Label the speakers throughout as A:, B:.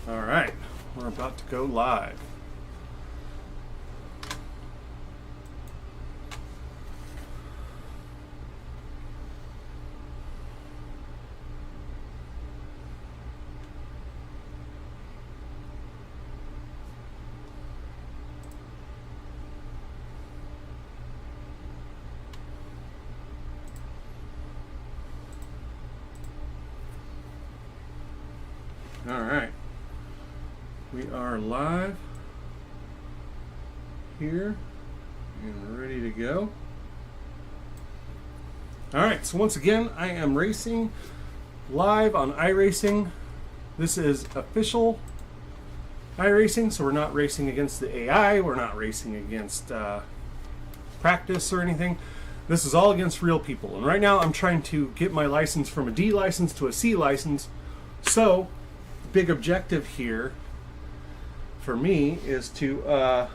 A: All right, we're about to go live. All right, we are live here and ready to go. All right, so once again, I am racing live on iRacing. This is official iRacing, so we're not racing against the AI, we're not racing against practice or anything. This is all against real people, and right now I'm trying to get my license from a D license to a C license. So big objective here for me is to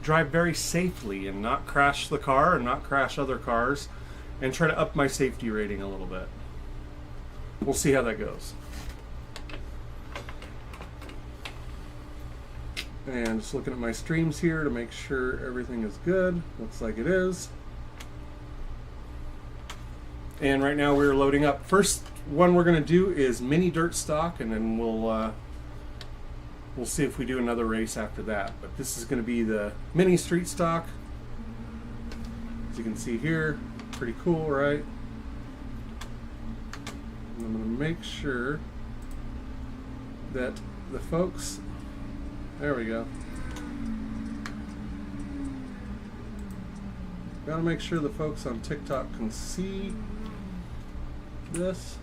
A: drive very safely and not crash the car and not crash other cars and try to up my safety rating a little bit. We'll see how that goes. And just looking at my streams here to make sure everything is good. Looks like it is. And right now we're loading up. First one we're going to do is mini dirt stock, and then we'll see if we do another race after that. But this is going to be the mini street stock. As you can see here, pretty cool, right? And I'm going to make sure that the folks, there we go. Got to make sure the folks on TikTok can see this.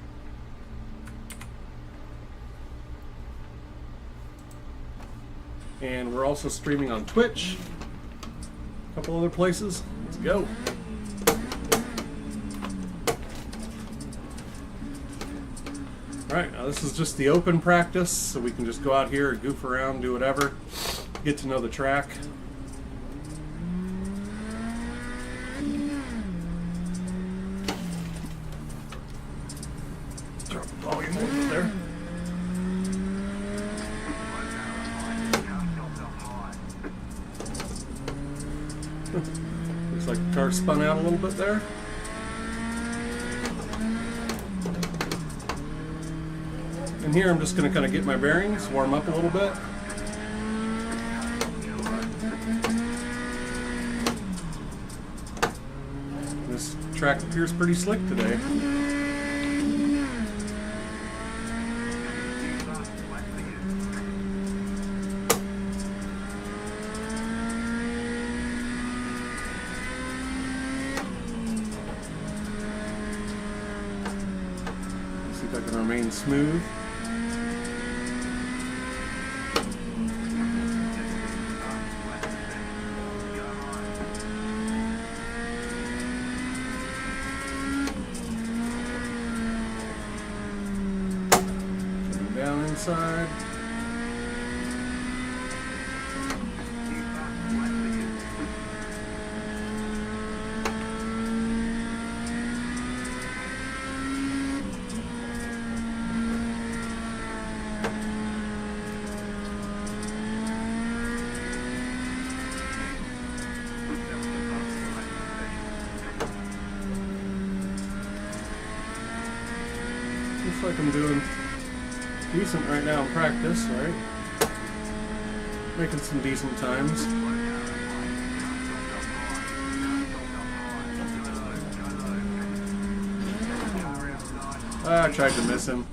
A: And we're also streaming on Twitch, a couple other places. Let's go. Alright, now this is just the open practice, so we can just go out here and goof around, do whatever, get to know the track. Drop the volume over there. Looks like the car spun out a little bit there. And here I'm just going to kind of get my bearings, warm up a little bit. This track appears pretty slick today. See if I can remain smooth. Down inside. Looks like I'm doing decent right now in practice, right? Making some decent times. I tried to miss him.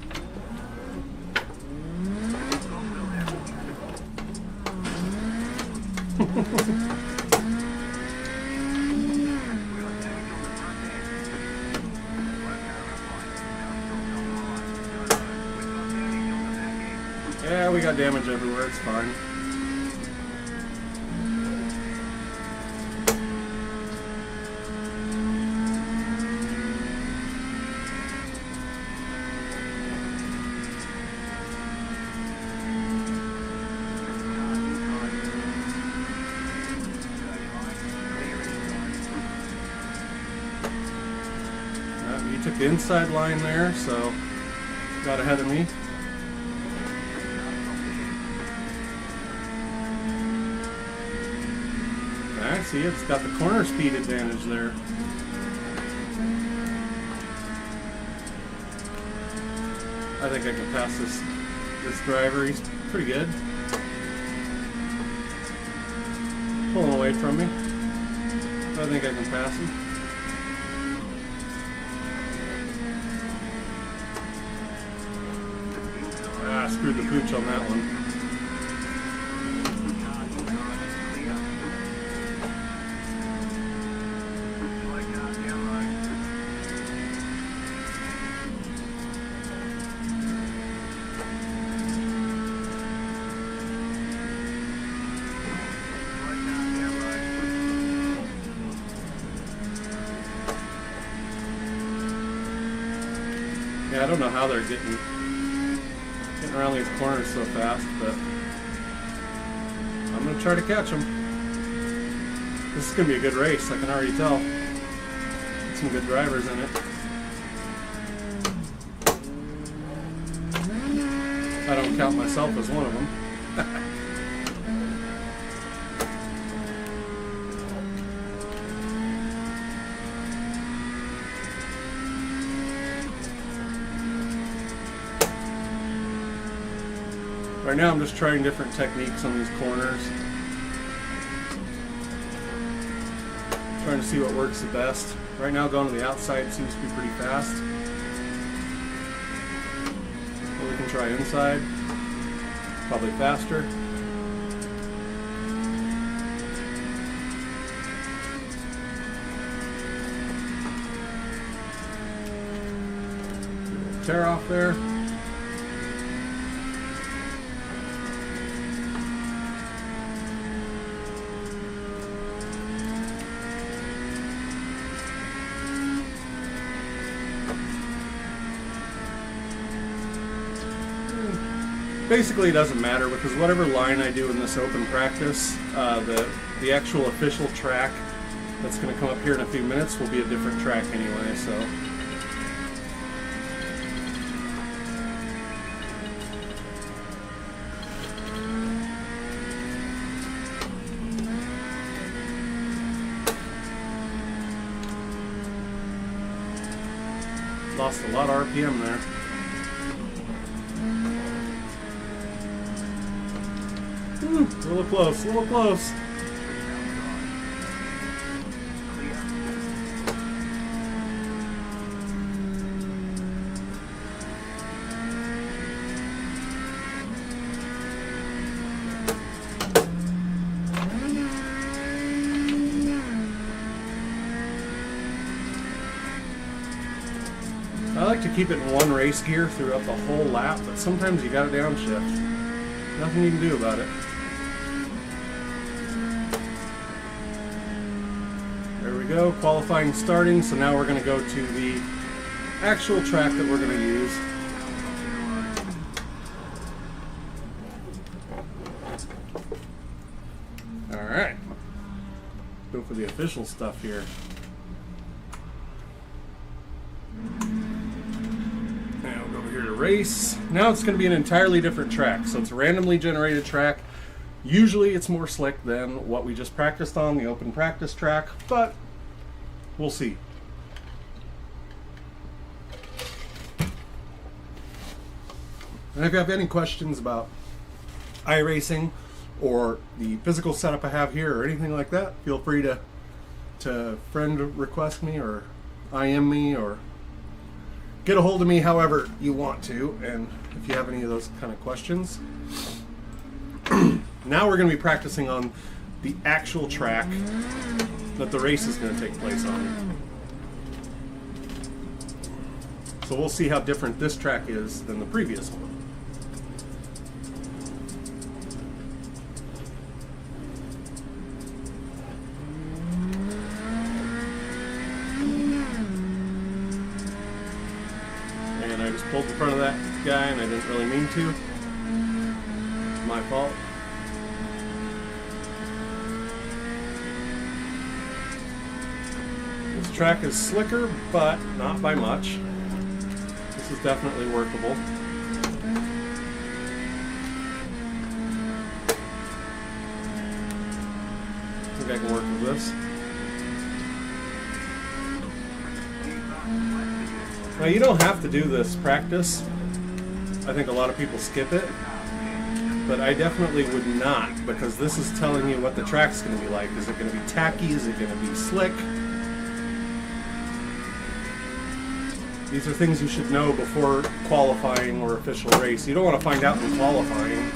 A: Yeah, we got damage everywhere, it's fine. You took the inside line there, so got ahead of me. I see it. It's got the corner speed advantage there. I think I can pass this driver. He's pretty good. Pulling away from me. I think I can pass him. Ah, screwed the pooch on that one. Yeah, I don't know how they're getting around these corners so fast, but I'm going to try to catch them. This is going to be a good race, I can already tell. Some good drivers in it. I don't count myself as one of them. Right now I'm just trying different techniques on these corners. Trying to see what works the best. Right now going to the outside seems to be pretty fast. But we can try inside. Probably faster. Tear off there. Basically, it doesn't matter because whatever line I do in this open practice, the actual official track that's going to come up here in a few minutes will be a different track anyway. So. Lost a lot of RPM there. A little close, a little close. I like to keep it in one race gear throughout the whole lap, but sometimes you gotta downshift. Nothing you can do about it. There we go, qualifying starting, so now we're going to go to the actual track that we're going to use. Alright, go for the official stuff here. Now we'll go over here to race. Now it's going to be an entirely different track, so it's a randomly generated track. Usually it's more slick than what we just practiced on, the open practice track, but we'll see. And if you have any questions about iRacing or the physical setup I have here or anything like that, feel free to friend request me or IM me or get a hold of me however you want to. And if you have any of those kind of questions. Now we're going to be practicing on the actual track that the race is going to take place on. So we'll see how different this track is than the previous one. And I just pulled in front of that guy and I didn't really mean to. It's my fault. This track is slicker, but not by much. This is definitely workable. I think I can work with this. Now you don't have to do this practice. I think a lot of people skip it, but I definitely would not, because this is telling you what the track's going to be like. Is it going to be tacky? Is it going to be slick? These are things you should know before qualifying or official race. You don't want to find out in qualifying.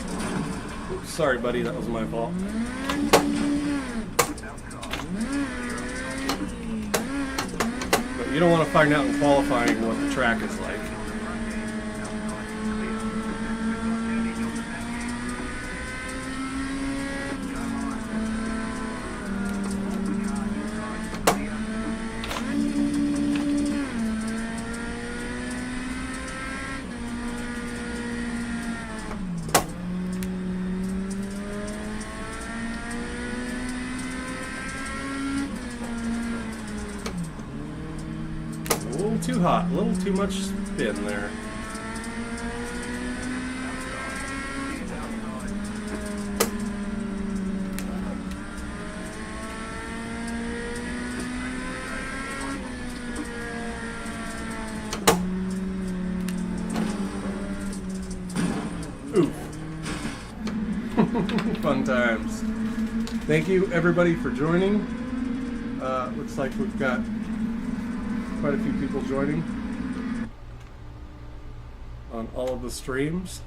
A: Oops, sorry buddy, that was my fault. But you don't want to find out in qualifying what the track is like. A little too hot, a little too much spin there. Oof. Fun times. Thank you everybody for joining. Looks like we've got quite a few people joining on all of the streams,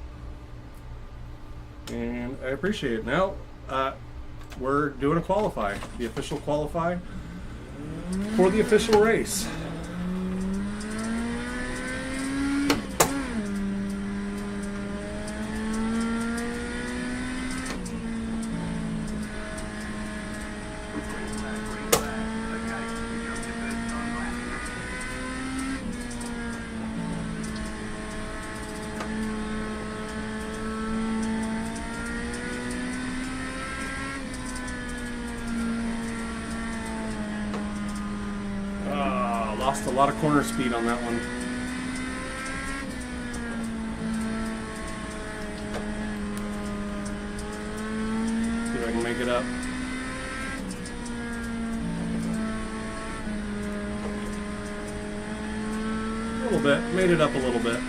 A: and I appreciate it. Now we're doing a qualify, the official qualify for the official race. Lost a lot of corner speed on that one. See if I can make it up. A little bit. Made it up a little bit.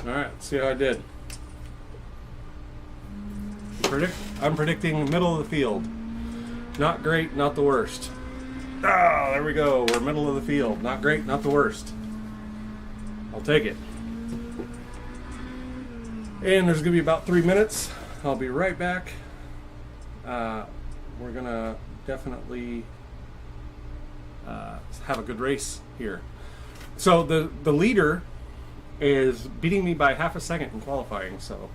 A: Alright, let's see how I did. I'm predicting middle of the field. Not great, not the worst. Ah, there we go. We're middle of the field. Not great, not the worst. I'll take it. And there's going to be about 3 minutes. I'll be right back. We're going to definitely have a good race here. So the leader is beating me by half a second in qualifying, so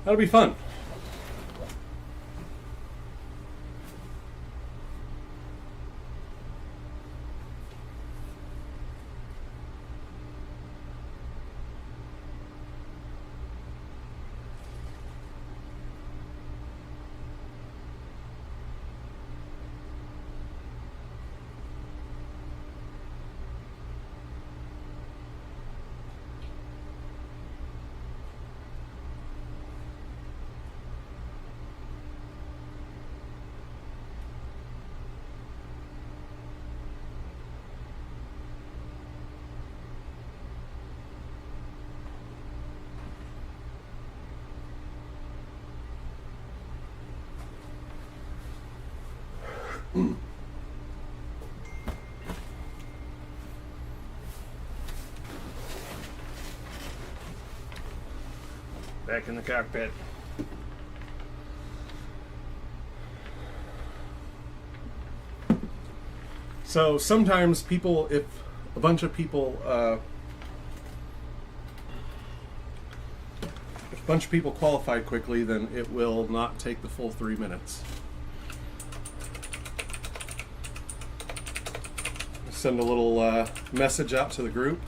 A: that'll be fun. Back in the cockpit. So sometimes people, if a bunch of people qualify quickly, then it will not take the full 3 minutes. Send a little message out to the group.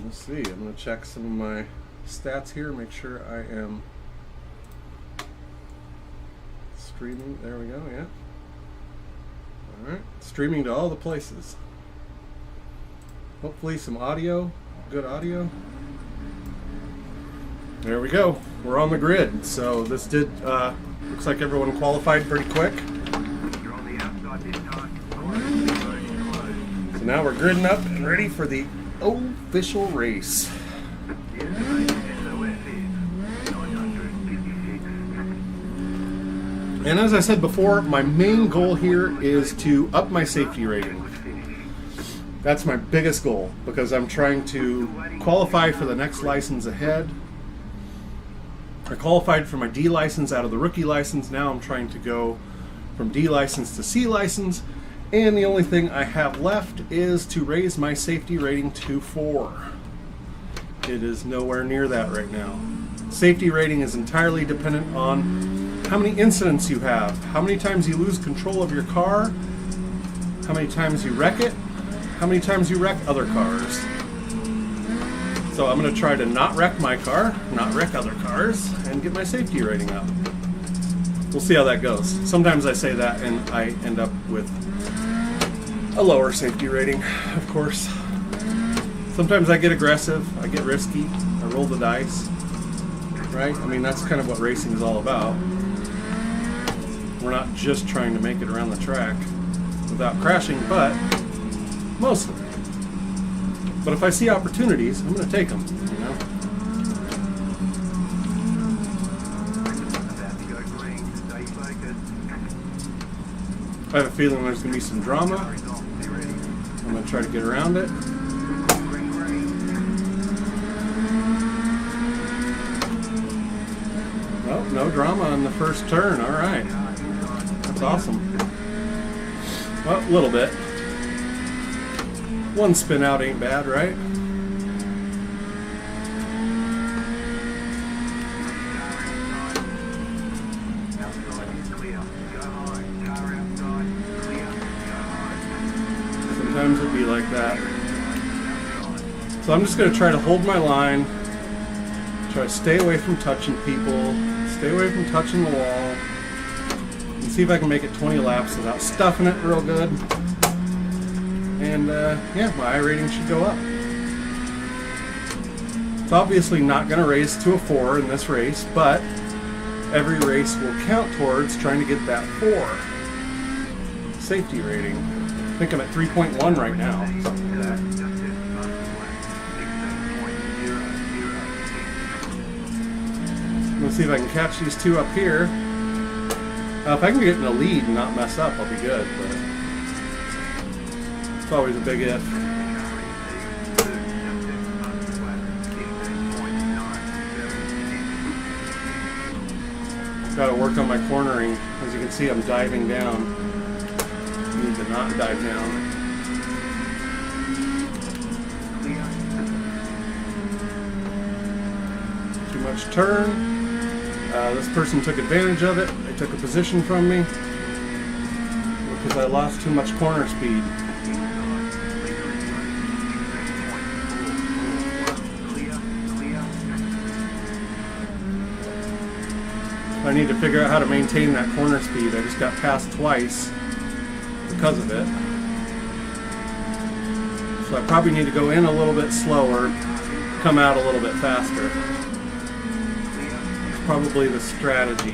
A: Let's see, I'm going to check some of my stats here, make sure I am streaming. There we go, yeah. Alright, streaming to all the places. Hopefully some audio, good audio. There we go, we're on the grid. So this did, looks like everyone qualified pretty quick. So now we're gridding up and ready for the official race. And as I said before, my main goal here is to up my safety rating. That's my biggest goal because I'm trying to qualify for the next license ahead. I qualified for my D license out of the rookie license. Now I'm trying to go from D license to C license. And the only thing I have left is to raise my safety rating to 4. It is nowhere near that right now. Safety rating is entirely dependent on how many incidents you have, how many times you lose control of your car, how many times you wreck it, how many times you wreck other cars. So I'm going to try to not wreck my car, not wreck other cars, and get my safety rating up. We'll see how that goes. Sometimes I say that and I end up with a lower safety rating, of course. Sometimes I get aggressive, I get risky, I roll the dice, right? I mean, that's kind of what racing is all about. We're not just trying to make it around the track without crashing, but mostly. But if I see opportunities, I'm going to take them, you know? I have a feeling there's going to be some drama. I'm going to try to get around it. Oh, no drama on the first turn. All right. That's awesome. Well, a little bit. One spin out ain't bad, right? Sometimes it'll be like that. So I'm just going to try to hold my line, try to stay away from touching people, stay away from touching the wall, and see if I can make it 20 laps without stuffing it real good. And yeah, my I rating should go up. It's obviously not going to raise to a 4 in this race, but every race will count towards trying to get that 4 safety rating. I think I'm at 3.1 right now. Let's see if I can catch these two up here. If I can get in the lead and not mess up, I'll be good. But it's always a big if. Got to work on my cornering. As you can see, I'm diving down. Need to not dive down. Too much turn. This person took advantage of it. They took a position from me because I lost too much corner speed. I need to figure out how to maintain that corner speed. I just got passed twice because of it. So I probably need to go in a little bit slower, come out a little bit faster. It's probably the strategy.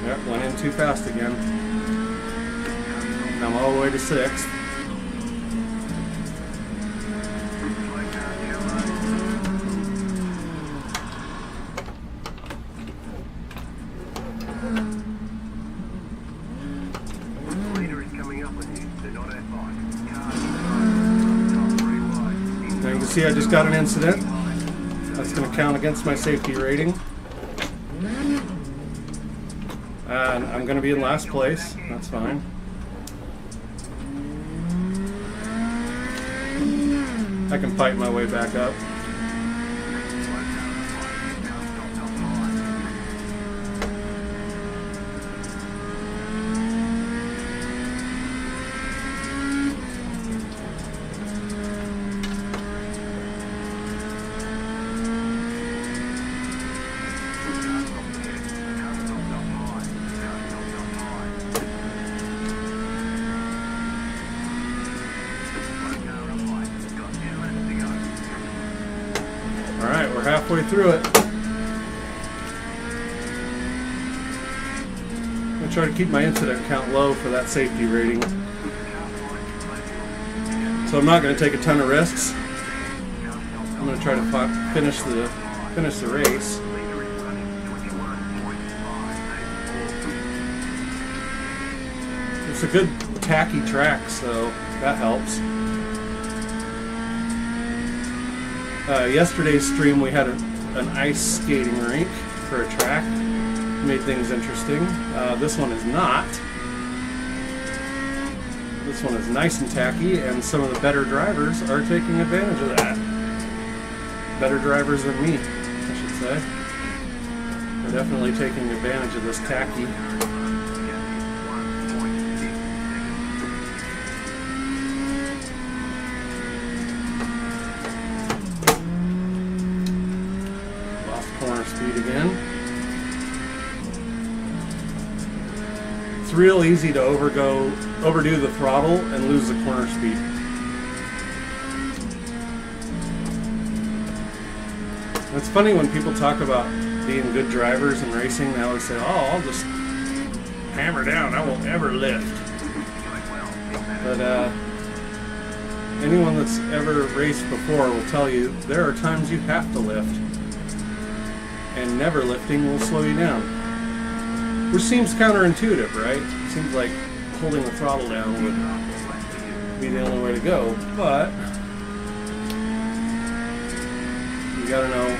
A: Yep, went in too fast again. I'm all the way to 6th. See, I just got an incident. That's going to count against my safety rating. And I'm going to be in last place. That's fine. I can fight my way back up. halfway through it. I'm going to try to keep my incident count low for that safety rating. So I'm not going to take a ton of risks. I'm going to try to finish the race. It's a good tacky track, so that helps. Yesterday's stream we had an ice skating rink for a track. Made things interesting. This one is not. This one is nice and tacky, and some of the better drivers are taking advantage of that. Better drivers than me, I should say. They're definitely taking advantage of this tacky. Lost corner speed again. It's real easy to overdo the throttle and lose the corner speed. It's funny when people talk about being good drivers and racing, they always say, oh, I'll just hammer down, I won't ever lift. But anyone that's ever raced before will tell you there are times you have to lift, and never lifting will slow you down. Which seems counterintuitive, right? It seems like holding the throttle down would be the only way to go, but you gotta know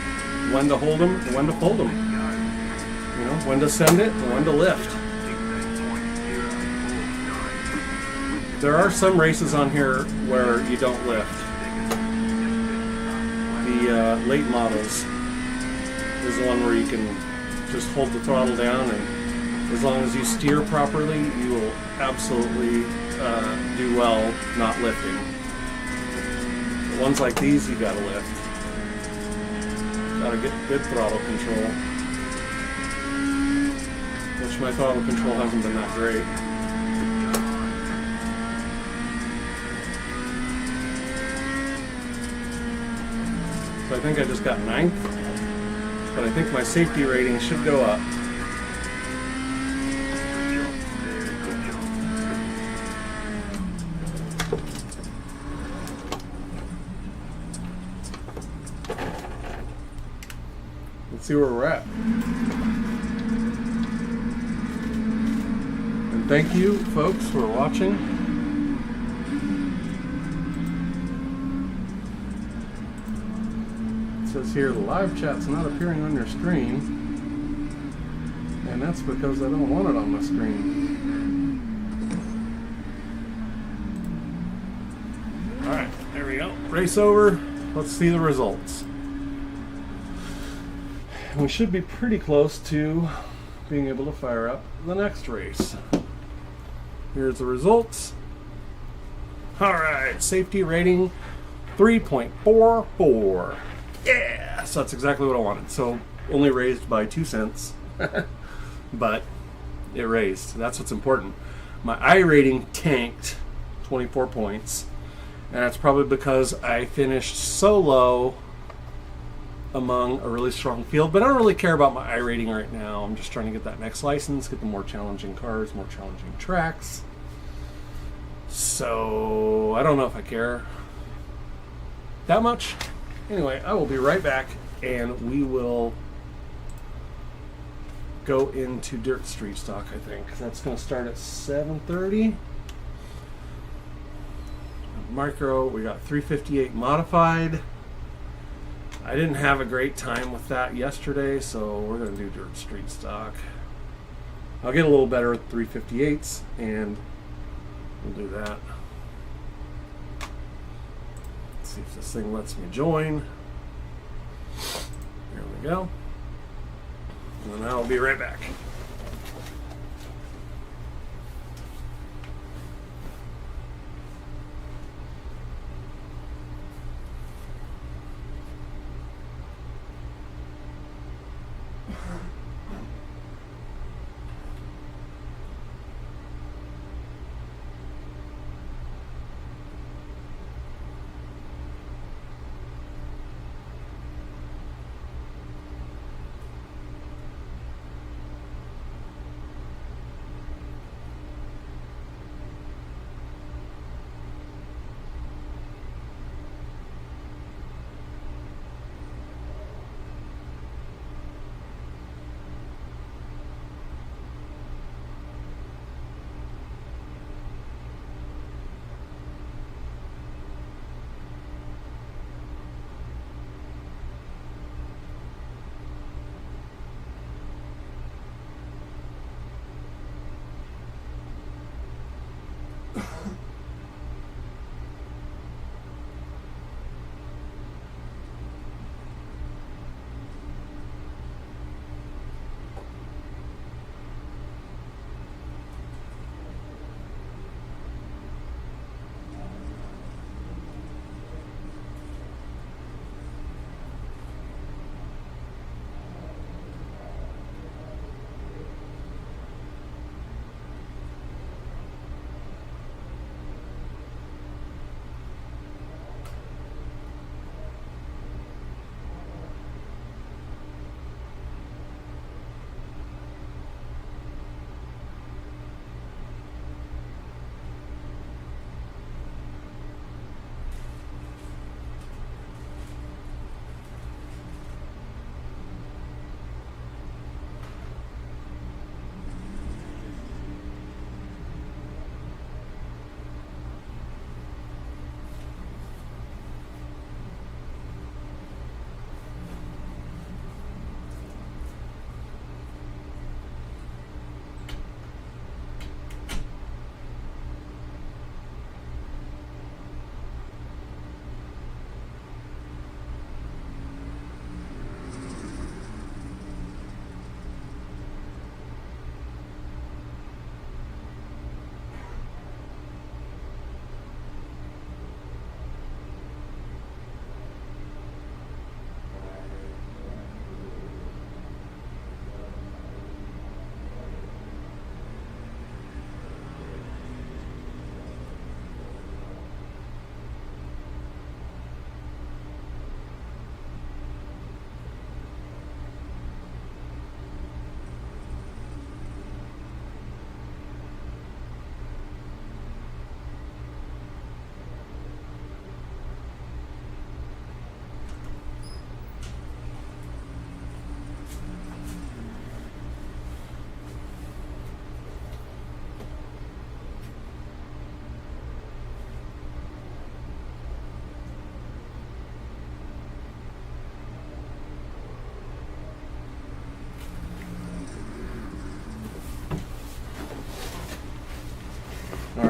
A: when to hold them and when to fold them. You know, when to send it and when to lift. There are some races on here where you don't lift. The late models is the one where you can just hold the throttle down, and as long as you steer properly, you will absolutely do well not lifting. The ones like these, you gotta lift. Gotta get good throttle control. Which my throttle control hasn't been that great. So I think I just got 9th, but I think my safety rating should go up. Let's see where we're at. And thank you, folks, for watching. It says here the live chat's not appearing on your screen, and that's because I don't want it on my screen. Alright, there we go. Race over. Let's see the results. We should be pretty close to being able to fire up the next race. Here's the results. Alright, safety rating 3.44. Yeah! So that's exactly what I wanted. So only raised by 2 cents. But it raised. That's what's important. My iRating tanked 24 points. And that's probably because I finished so low among a really strong field, but I don't really care about my iRating right now. I'm just trying to get that next license, get the more challenging cars, more challenging tracks. So I don't know if I care that much. Anyway, I will be right back, and we will go into Dirt Street Stock, I think. That's going to start at 7:30. Micro, we got 358 modified. I didn't have a great time with that yesterday, so we're going to do Dirt Street Stock. I'll get a little better with 358s, and we'll do that. Let's see if this thing lets me join. There we go. And then I'll be right back.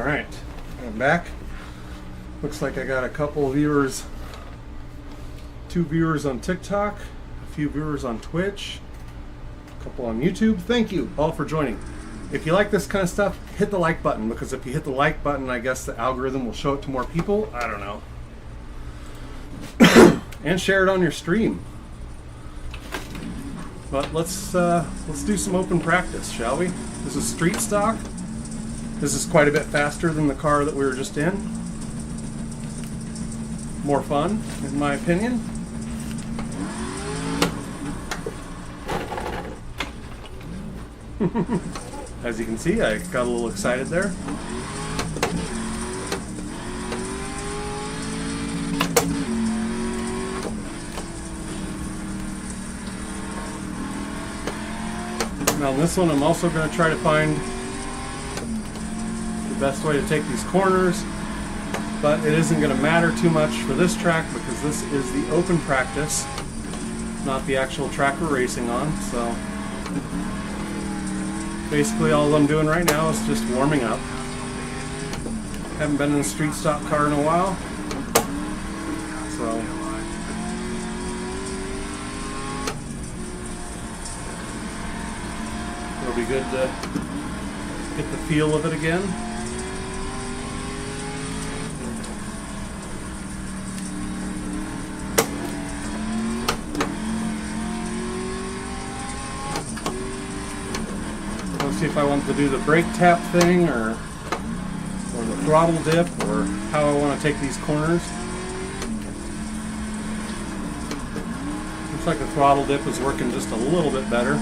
A: Alright, I'm back. Looks like I got a couple viewers, 2 viewers on TikTok, a few viewers on Twitch, a couple on YouTube. Thank you all for joining. If you like this kind of stuff, hit the like button, because if you hit the like button, I guess the algorithm will show it to more people. I don't know. And share it on your stream. But let's do some open practice, shall we? This is street stock. This is quite a bit faster than the car that we were just in. More fun, in my opinion. As you can see, I got a little excited there. Now on this one, I'm also going to try to find the best way to take these corners, but it isn't going to matter too much for this track because this is the open practice, not the actual track we're racing on. So basically all I'm doing right now is just warming up. Haven't been in a street stock car in a while, so it'll be good to get the feel of it again. See if I want to do the brake tap thing or the throttle dip, or how I want to take these corners. Looks like the throttle dip is working just a little bit better.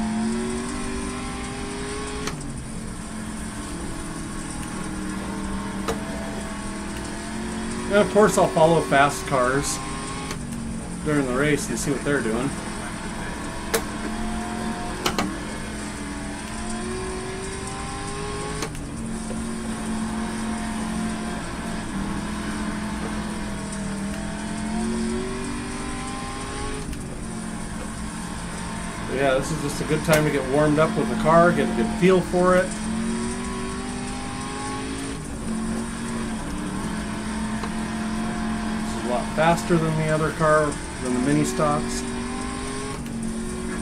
A: And of course I'll follow fast cars during the race and see what they're doing. Yeah, this is just a good time to get warmed up with the car, get a good feel for it. This is a lot faster than the other car, than the mini stocks.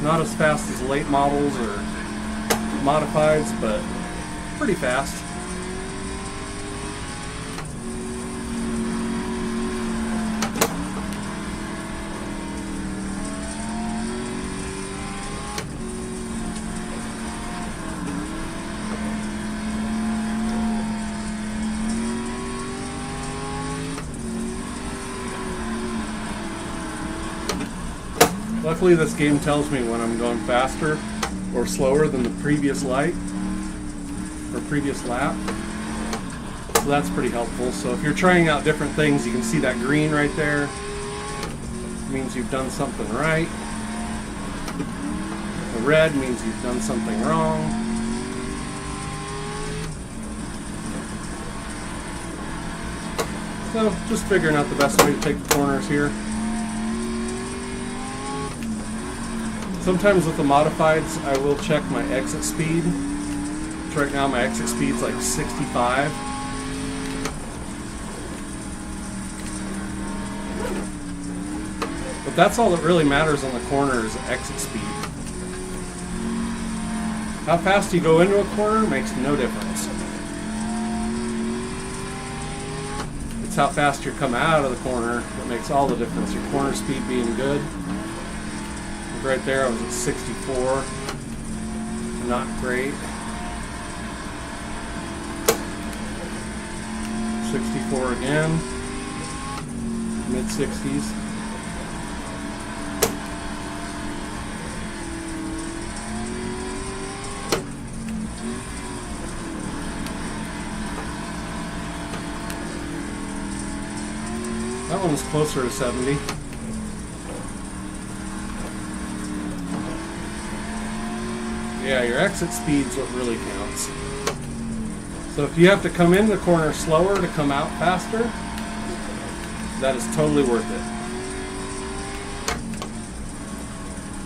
A: Not as fast as late models or modifieds, but pretty fast. Luckily this game tells me when I'm going faster or slower than the previous light or previous lap. So that's pretty helpful. So if you're trying out different things, you can see that green right there. It means you've done something right. The red means you've done something wrong. So just figuring out the best way to take the corners here. Sometimes with the modifieds, I will check my exit speed. Right now my exit speed's like 65. But that's all that really matters on the corner is exit speed. How fast you go into a corner makes no difference. It's how fast you come out of the corner that makes all the difference. Your corner speed being good. Right there I was at 64. Not great. 64 again. Mid-60s. That one's closer to 70. Yeah, your exit speed's what really counts. So if you have to come in the corner slower to come out faster, that is totally worth it.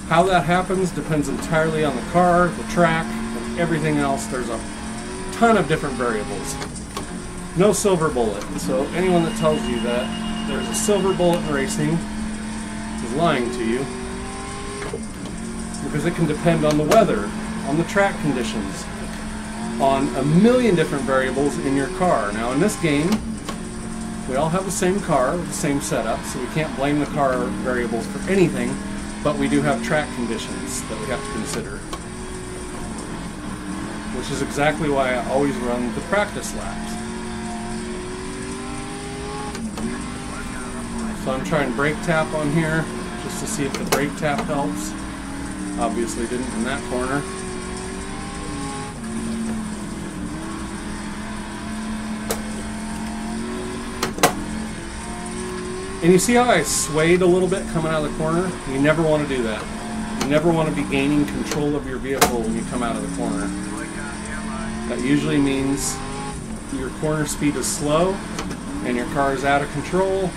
A: How that happens depends entirely on the car, the track, and everything else. There's a ton of different variables. No silver bullet. So anyone that tells you that there's a silver bullet in racing is lying to you, because it can depend on the weather, on the track conditions, on a million different variables in your car. Now in this game, we all have the same car with the same setup, so we can't blame the car variables for anything, but we do have track conditions that we have to consider, which is exactly why I always run the practice laps. So I'm trying brake tap on here just to see if the brake tap helps. Obviously didn't in that corner. And you see how I swayed a little bit coming out of the corner? You never want to do that. You never want to be gaining control of your vehicle when you come out of the corner. That usually means your corner speed is slow and your car is out of control,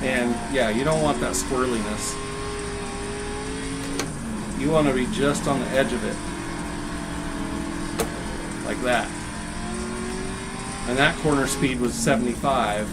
A: and yeah, you don't want that squirreliness. You want to be just on the edge of it. Like that. And that corner speed was 75.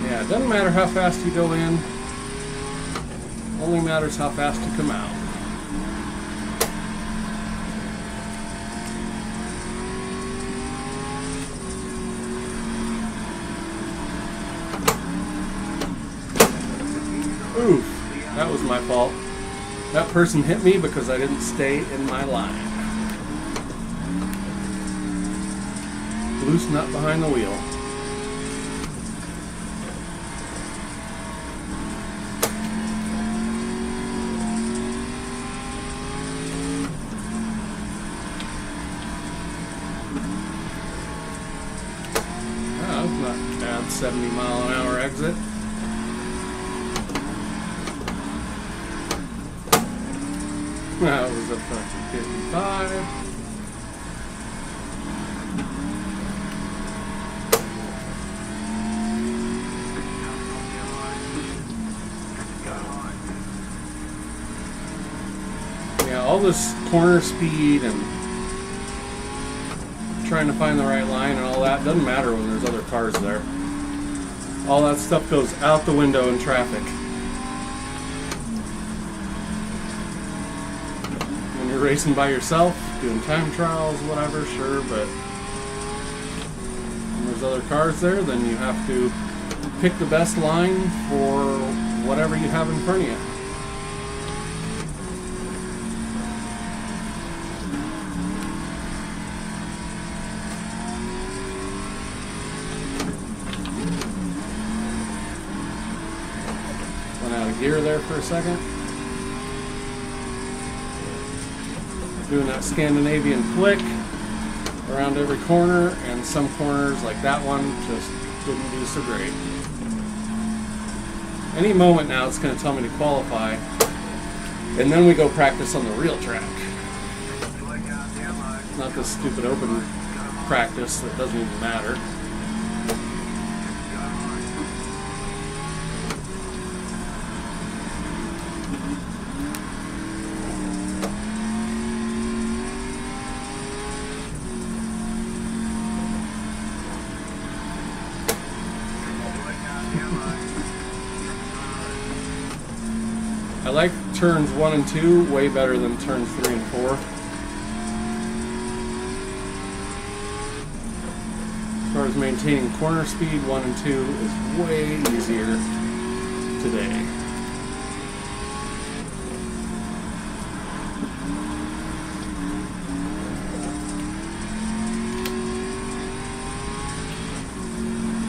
A: Yeah, it doesn't matter how fast you go in, only matters how fast you come out. Oof, that was my fault. That person hit me because I didn't stay in my line. Loose nut behind the wheel. Oh, that's not bad. 70-mile-an-hour exit. That was a fucking 55. All this corner speed and trying to find the right line and all that doesn't matter when there's other cars there. All that stuff goes out the window in traffic. When you're racing by yourself, doing time trials, whatever, sure, but when there's other cars there, then you have to pick the best line for whatever you have in front of you. Gear there for a second. Doing that Scandinavian flick around every corner, and some corners like that one just didn't do so great. Any moment now it's going to tell me to qualify, and then we go practice on the real track. Not this stupid open practice that doesn't even matter. I like turns 1 and 2 way better than turns 3 and 4. As far as maintaining corner speed, 1 and 2 is way easier today.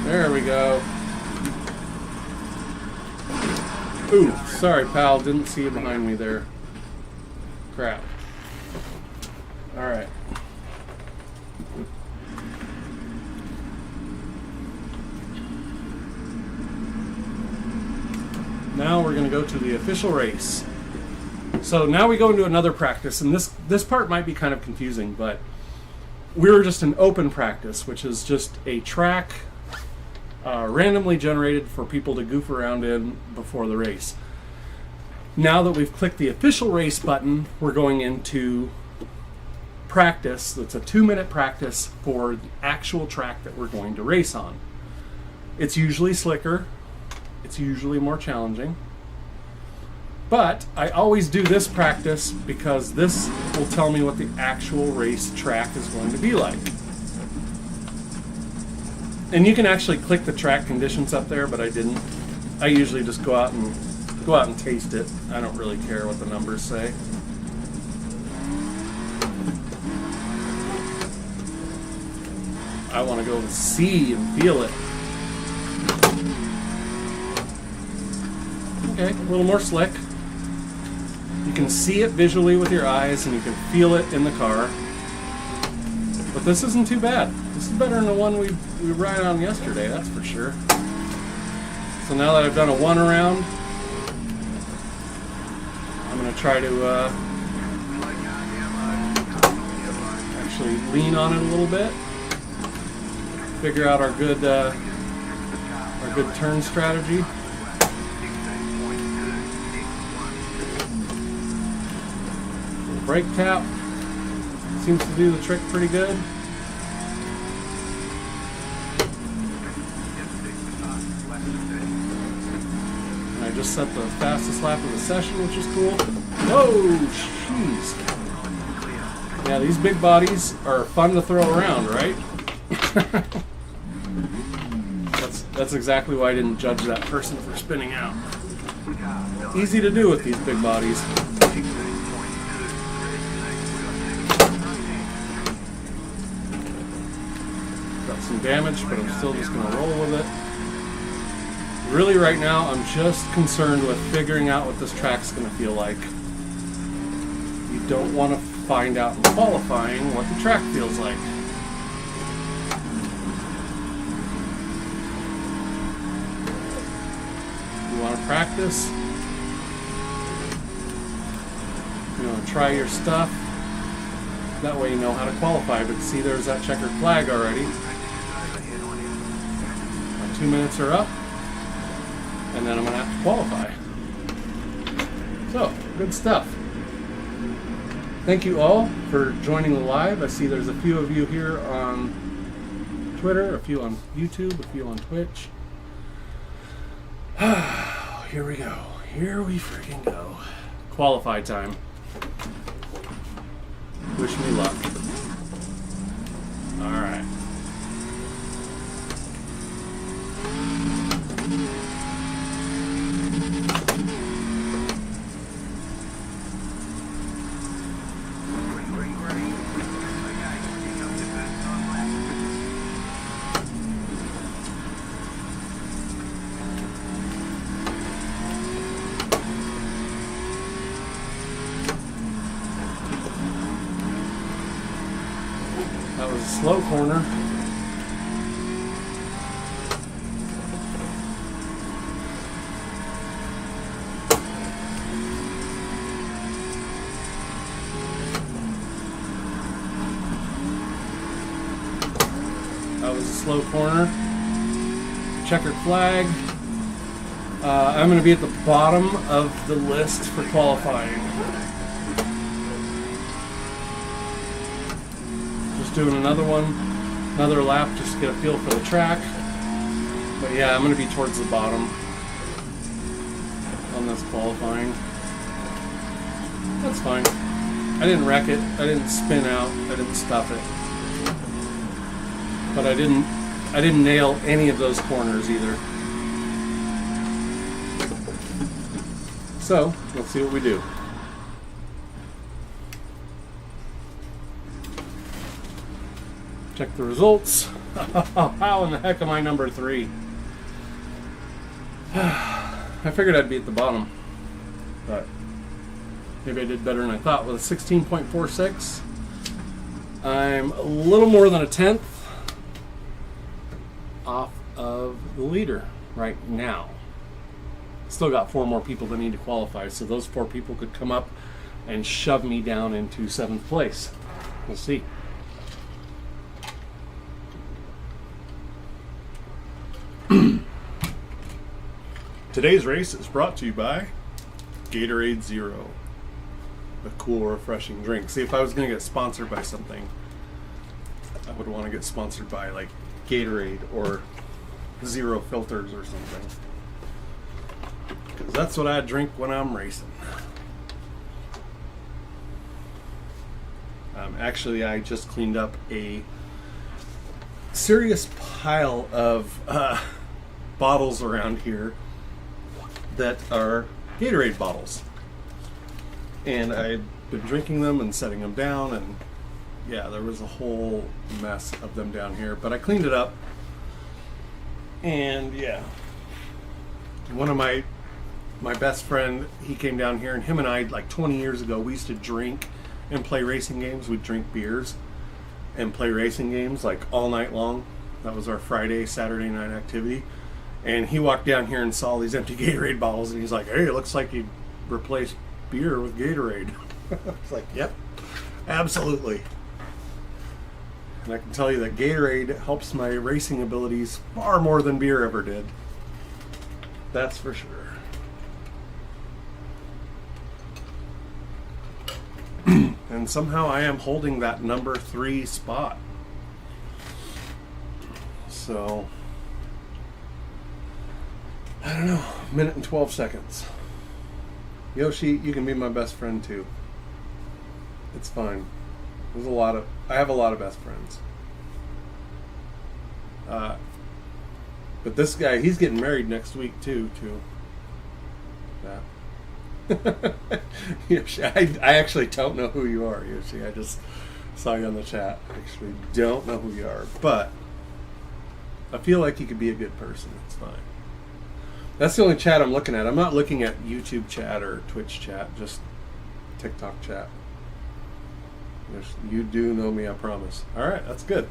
A: There we go. Ooh, sorry pal, didn't see you behind me there. Crap. Alright. Now we're going to go to the official race. So now we go into another practice, and this part might be kind of confusing, but we were just an open practice, which is just a track randomly generated for people to goof around in before the race. Now that we've clicked the official race button, we're going into practice. That's a 2-minute practice for the actual track that we're going to race on. It's usually slicker. It's usually more challenging. But I always do this practice because this will tell me what the actual race track is going to be like. And you can actually click the track conditions up there, but I didn't. I usually just go out and taste it. I don't really care what the numbers say. I want to go and see and feel it. Okay, a little more slick. You can see it visually with your eyes and you can feel it in the car. But this isn't too bad. This is better than the one we ride on yesterday, that's for sure. So now that I've done a 1 around, I'm going to try to actually lean on it a little bit. Figure out our good turn strategy. Brake tap seems to do the trick pretty good. And I just set the fastest lap of the session, which is cool. Whoa, jeez. Yeah, these big bodies are fun to throw around, right? That's exactly why I didn't judge that person for spinning out. Easy to do with these big bodies. Got some damage, but I'm still just going to roll with it. Really, right now, I'm just concerned with figuring out what this track's going to feel like. You don't want to find out in qualifying what the track feels like. You want to practice. You want to try your stuff. That way you know how to qualify. But see, there's that checkered flag already. My 2 minutes are up. And then I'm going to have to qualify. So, good stuff. Thank you all for joining the live. I see there's a few of you here on Twitter, a few on YouTube, a few on Twitch. Here we go. Here we freaking go. Qualify time. Wish me luck. All right. That was a slow corner. That was a slow corner. Checkered flag. I'm going to be at the bottom of the list for qualifying. Doing another lap just to get a feel for the track. But yeah, I'm going to be towards the bottom on this qualifying. That's fine. I didn't wreck it. I didn't spin out. I didn't stuff it. But I didn't nail any of those corners either. So, let's see what we do. Check the results. How in the heck am I number 3? I figured I'd be at the bottom, but maybe I did better than I thought with a 16.46. I'm a little more than a tenth off of the leader right now. Still got 4 more people that need to qualify, so those 4 people could come up and shove me down into 7th place. We'll see. Today's race is brought to you by Gatorade Zero, a cool, refreshing drink. See, if I was going to get sponsored by something, I would want to get sponsored by like Gatorade or Zero Filters or something, because that's what I drink when I'm racing. Actually, I just cleaned up a serious pile of bottles around here that are Gatorade bottles, and I've been drinking them and setting them down, and yeah, there was a whole mess of them down here, but I cleaned it up. And yeah, one of my best friend, he came down here, and him and I, like 20 years ago, we used to drink and play racing games. We'd drink beers and play racing games like all night long. That was our Friday, Saturday night activity. And he walked down here and saw these empty Gatorade bottles, and he's like, "Hey, it looks like you replaced beer with Gatorade." I was like, "Yep, absolutely." And I can tell you that Gatorade helps my racing abilities far more than beer ever did. That's for sure. And somehow I am holding that number 3 spot. So, I don't know, minute and 12 seconds. Yoshi, you can be my best friend too. It's fine. I have a lot of best friends. But this guy, he's getting married next week too, that. Yoshi, I actually don't know who you are, Yoshi. I just saw you on the chat. I actually don't know who you are, but I feel like you could be a good person. It's fine. That's the only chat I'm looking at. I'm not looking at YouTube chat or Twitch chat, just TikTok chat. You do know me, I promise. All right, that's good.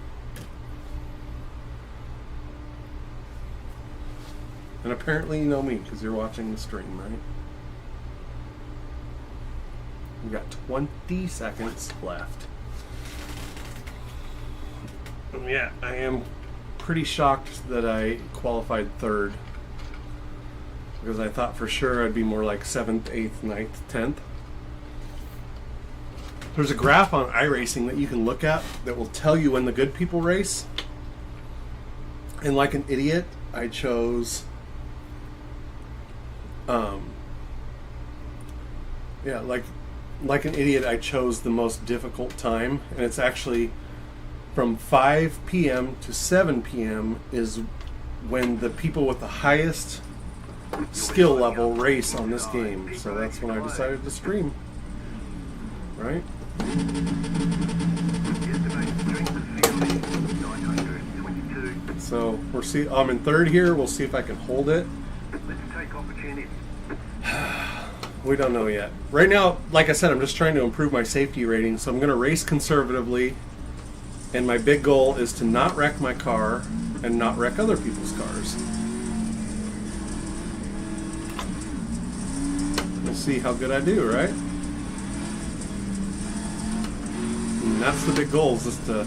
A: And apparently you know me because you're watching the stream, right? We've got 20 seconds left. And yeah, I am pretty shocked that I qualified 3rd, because I thought for sure I'd be more like 7th, 8th, 9th, 10th. There's a graph on iRacing that you can look at that will tell you when the good people race. And like an idiot, I chose like an idiot, I chose the most difficult time, and it's actually from 5 p.m. to 7 p.m. is when the people with the highest skill level race on this game. So that's when I decided to stream. Right? So I'm in 3rd here. We'll see if I can hold it. We don't know yet. Right now, like I said, I'm just trying to improve my safety rating, so I'm going to race conservatively, and my big goal is to not wreck my car and not wreck other people's cars. We'll see how good I do, right? And that's the big goal, is just to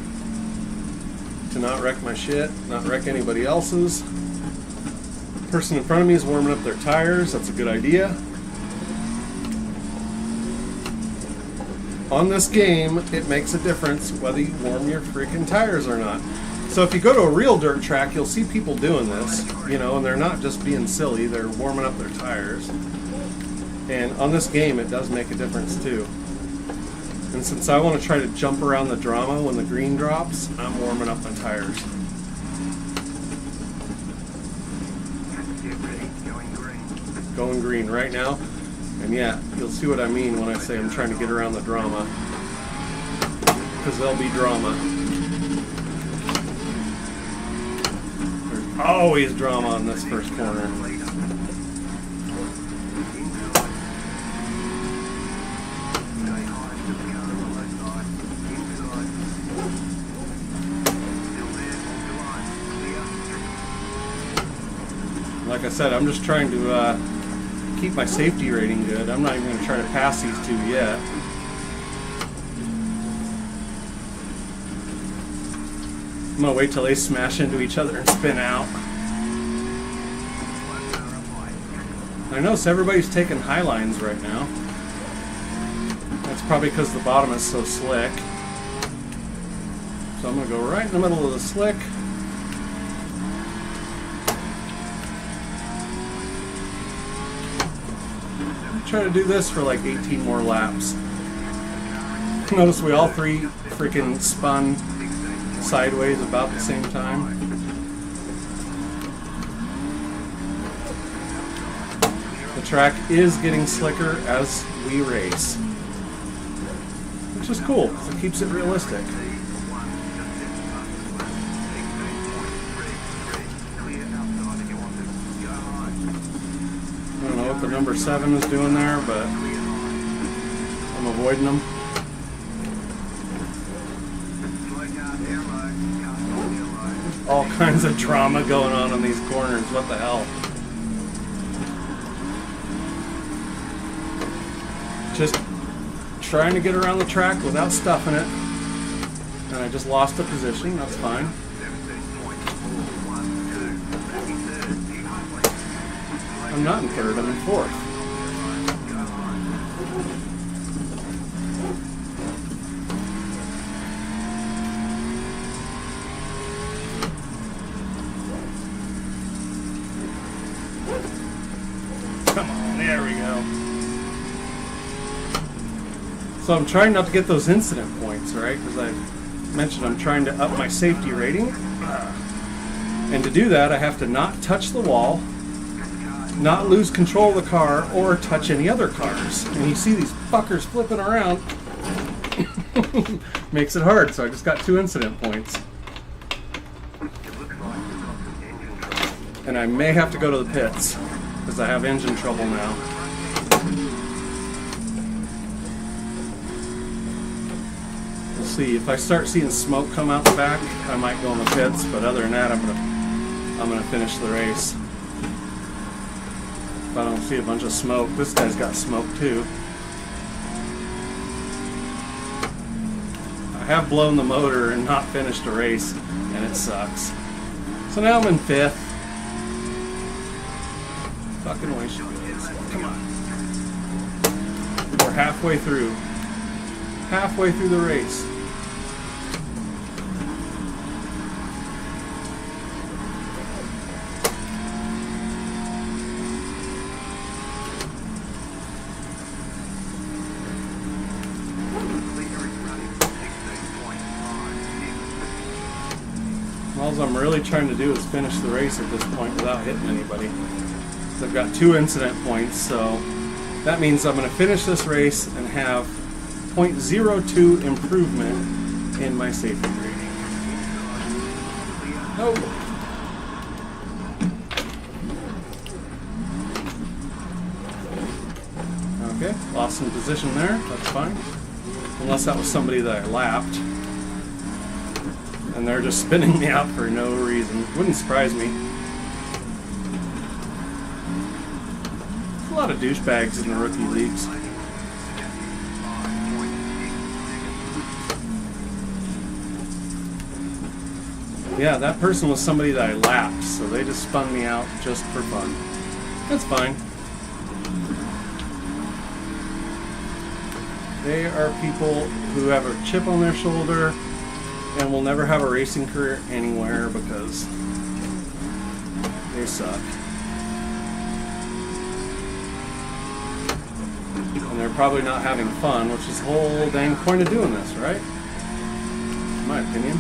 A: not wreck my shit, not wreck anybody else's. The person in front of me is warming up their tires. That's a good idea. On this game, it makes a difference whether you warm your freaking tires or not. So if you go to a real dirt track, you'll see people doing this, and they're not just being silly, they're warming up their tires. And on this game, it does make a difference too. And since I want to try to jump around the drama when the green drops, I'm warming up my tires. Going green right now. And yeah, you'll see what I mean when I say I'm trying to get around the drama. Because there'll be drama. There's always drama on this first corner. Like I said, I'm just trying to keep my safety rating good. I'm not even going to try to pass these two yet. I'm going to wait till they smash into each other and spin out. I notice everybody's taking high lines right now. That's probably because the bottom is so slick. So I'm going to go right in the middle of the slick. Try to do this for like 18 more laps. Notice we all three freaking spun sideways about the same time. The track is getting slicker as we race, which is cool because it keeps it realistic. I don't know what the number 7 is doing there, but I'm avoiding them. All kinds of drama going on in these corners. What the hell? Just trying to get around the track without stuffing it. And I just lost a position. That's fine. I'm not in third, I'm in fourth. Come on, there we go. So I'm trying not to get those incident points, right? Because I mentioned I'm trying to up my safety rating. And to do that, I have to not touch the wall, not lose control of the car, or touch any other cars. And you see these fuckers flipping around. Makes it hard, so I just got 2 incident points. And I may have to go to the pits, because I have engine trouble now. We'll see. If I start seeing smoke come out the back, I might go in the pits, but other than that, I'm gonna finish the race. If I don't see a bunch of smoke. This guy's got smoke too. I have blown the motor and not finished a race, and it sucks. So now I'm in 5th. Fucking way she goes. Come on. We're halfway through. Halfway through the race. All I'm really trying to do is finish the race at this point without hitting anybody. So I've got 2 incident points, so that means I'm going to finish this race and have 0.02 improvement in my safety rating. Oh. Okay, lost some position there. That's fine. Unless that was somebody that I lapped. And they're just spinning me out for no reason. Wouldn't surprise me. There's a lot of douchebags in the rookie leagues. Yeah, that person was somebody that I lapped, so they just spun me out just for fun. That's fine. They are people who have a chip on their shoulder and will never have a racing career anywhere because they suck. And they're probably not having fun, which is the whole dang point of doing this, right? In my opinion.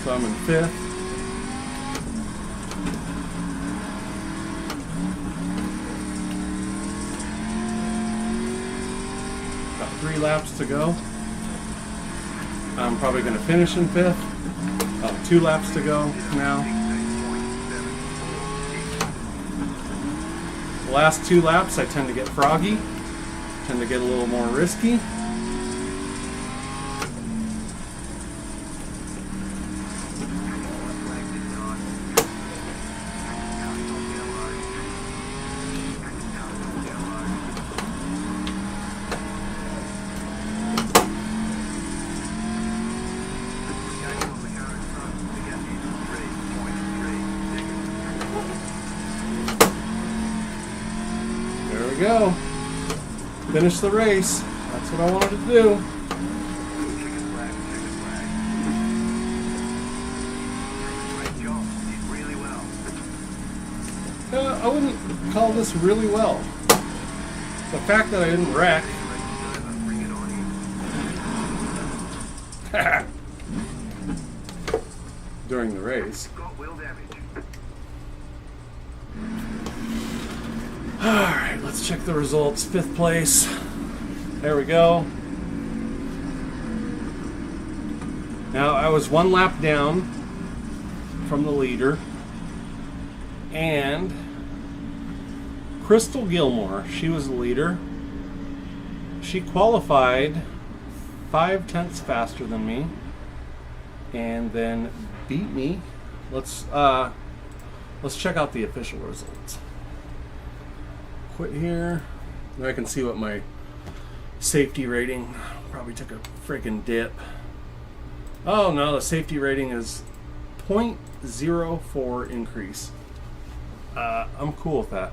A: So I'm in 5th. Got 3 laps to go. I'm probably going to finish in 5th. 2 laps to go now. The last 2 laps I tend to get froggy, tend to get a little more risky. go. Finish the race. That's what I wanted to do. I wouldn't call this really well. The fact that I didn't wreck. During the race. Alright, let's check the results. 5th place. There we go. Now, I was 1 lap down from the leader. And Crystal Gilmore, she was the leader. She qualified 5/10 faster than me. And then beat me. Let's check out the official results. Quit here. Now I can see what my safety rating probably took a freaking dip. Oh no, the safety rating is 0.04 increase. I'm cool with that.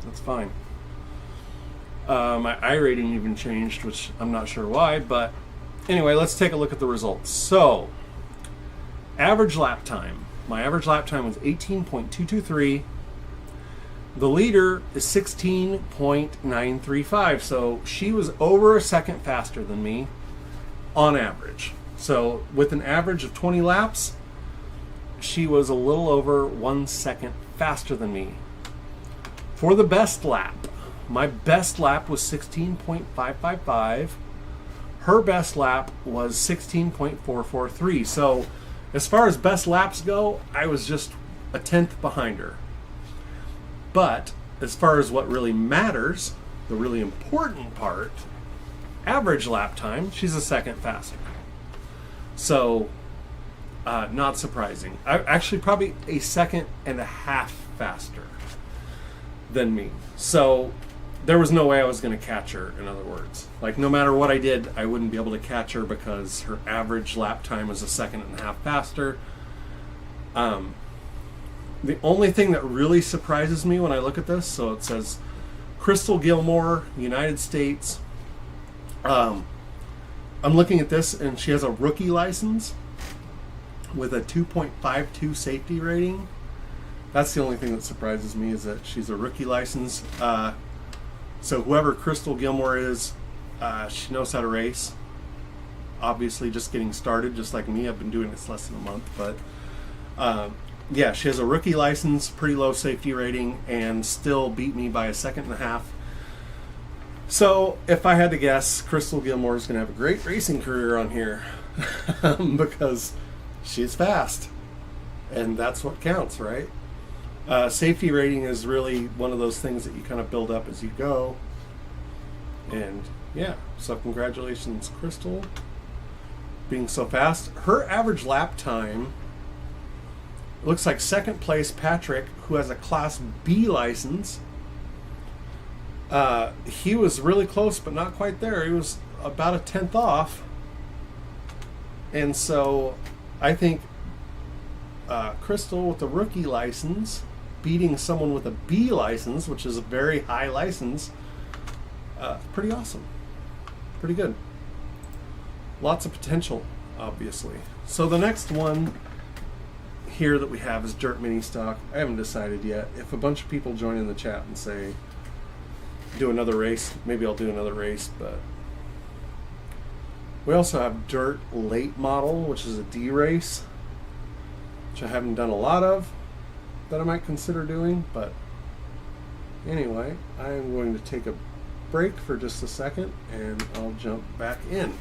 A: That's fine. My iRating even changed, which I'm not sure why, but anyway, let's take a look at the results. So, average lap time. My average lap time was 18.223. The leader is 16.935, so she was over a second faster than me on average. So, with an average of 20 laps, she was a little over 1 second faster than me. For the best lap, my best lap was 16.555. Her best lap was 16.443. So as far as best laps go, I was just a 10th behind her. But as far as what really matters, the really important part, average lap time, she's a second faster. So not surprising. Actually, probably a second and a half faster than me. So there was no way I was going to catch her, in other words. Like, no matter what I did, I wouldn't be able to catch her because her average lap time was a second and a half faster. The only thing that really surprises me when I look at this, so it says Crystal Gilmore, United States. I'm looking at this, and she has a rookie license with a 2.52 safety rating. That's the only thing that surprises me, is that she's a rookie license. So whoever Crystal Gilmore is, she knows how to race. Obviously just getting started, just like me. I've been doing this less than a month. But yeah, she has a rookie license, pretty low safety rating, and still beat me by a second and a half. So if I had to guess, Crystal Gilmore is going to have a great racing career on here. Because she's fast. And that's what counts, right? Safety rating is really one of those things that you kind of build up as you go. And yeah, so congratulations, Crystal, being so fast. Her average lap time looks like second place Patrick, who has a Class B license. He was really close, but not quite there. He was about a 10th off. And so I think Crystal with the rookie license beating someone with a B license, which is a very high license, pretty awesome. Pretty good. Lots of potential, obviously. So the next one here that we have is Dirt Mini Stock. I haven't decided yet. If a bunch of people join in the chat and say do another race, maybe I'll do another race. But we also have Dirt Late Model, which is a D race, which I haven't done a lot of, that I might consider doing. But anyway, I am going to take a break for just a second and I'll jump back in.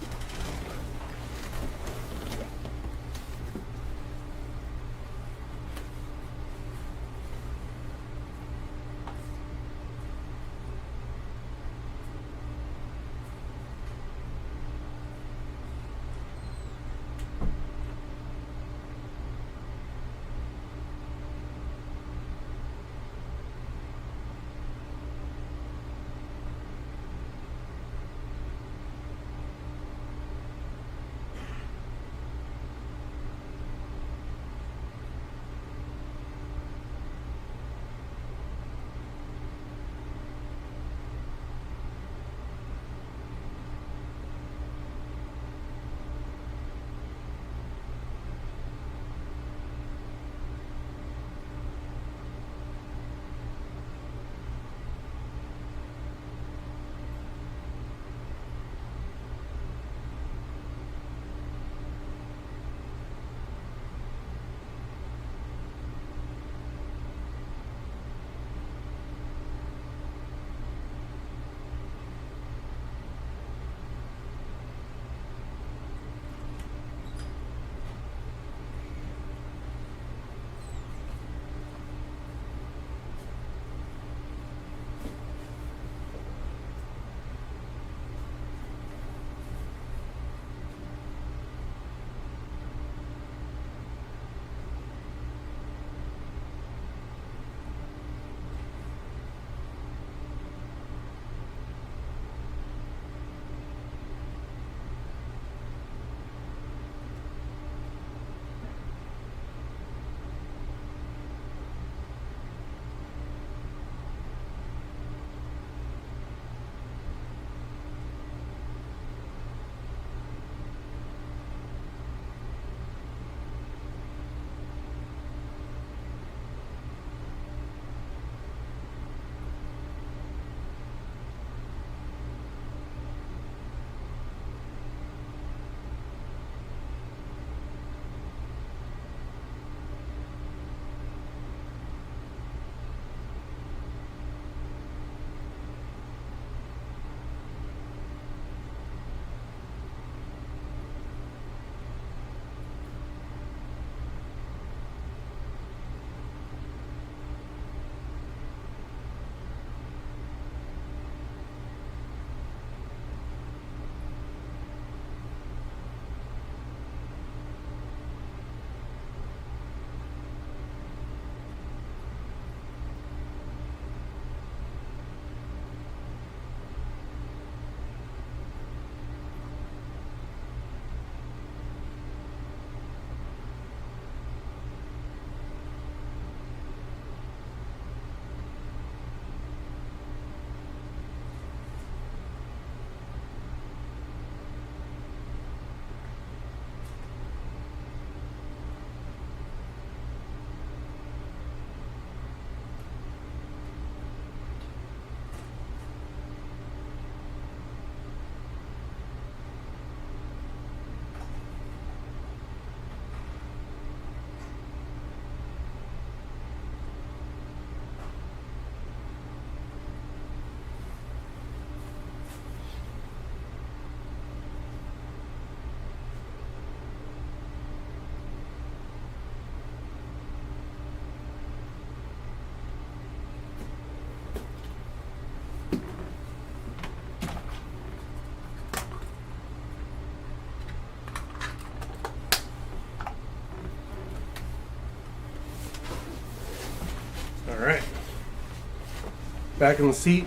A: back in the seat.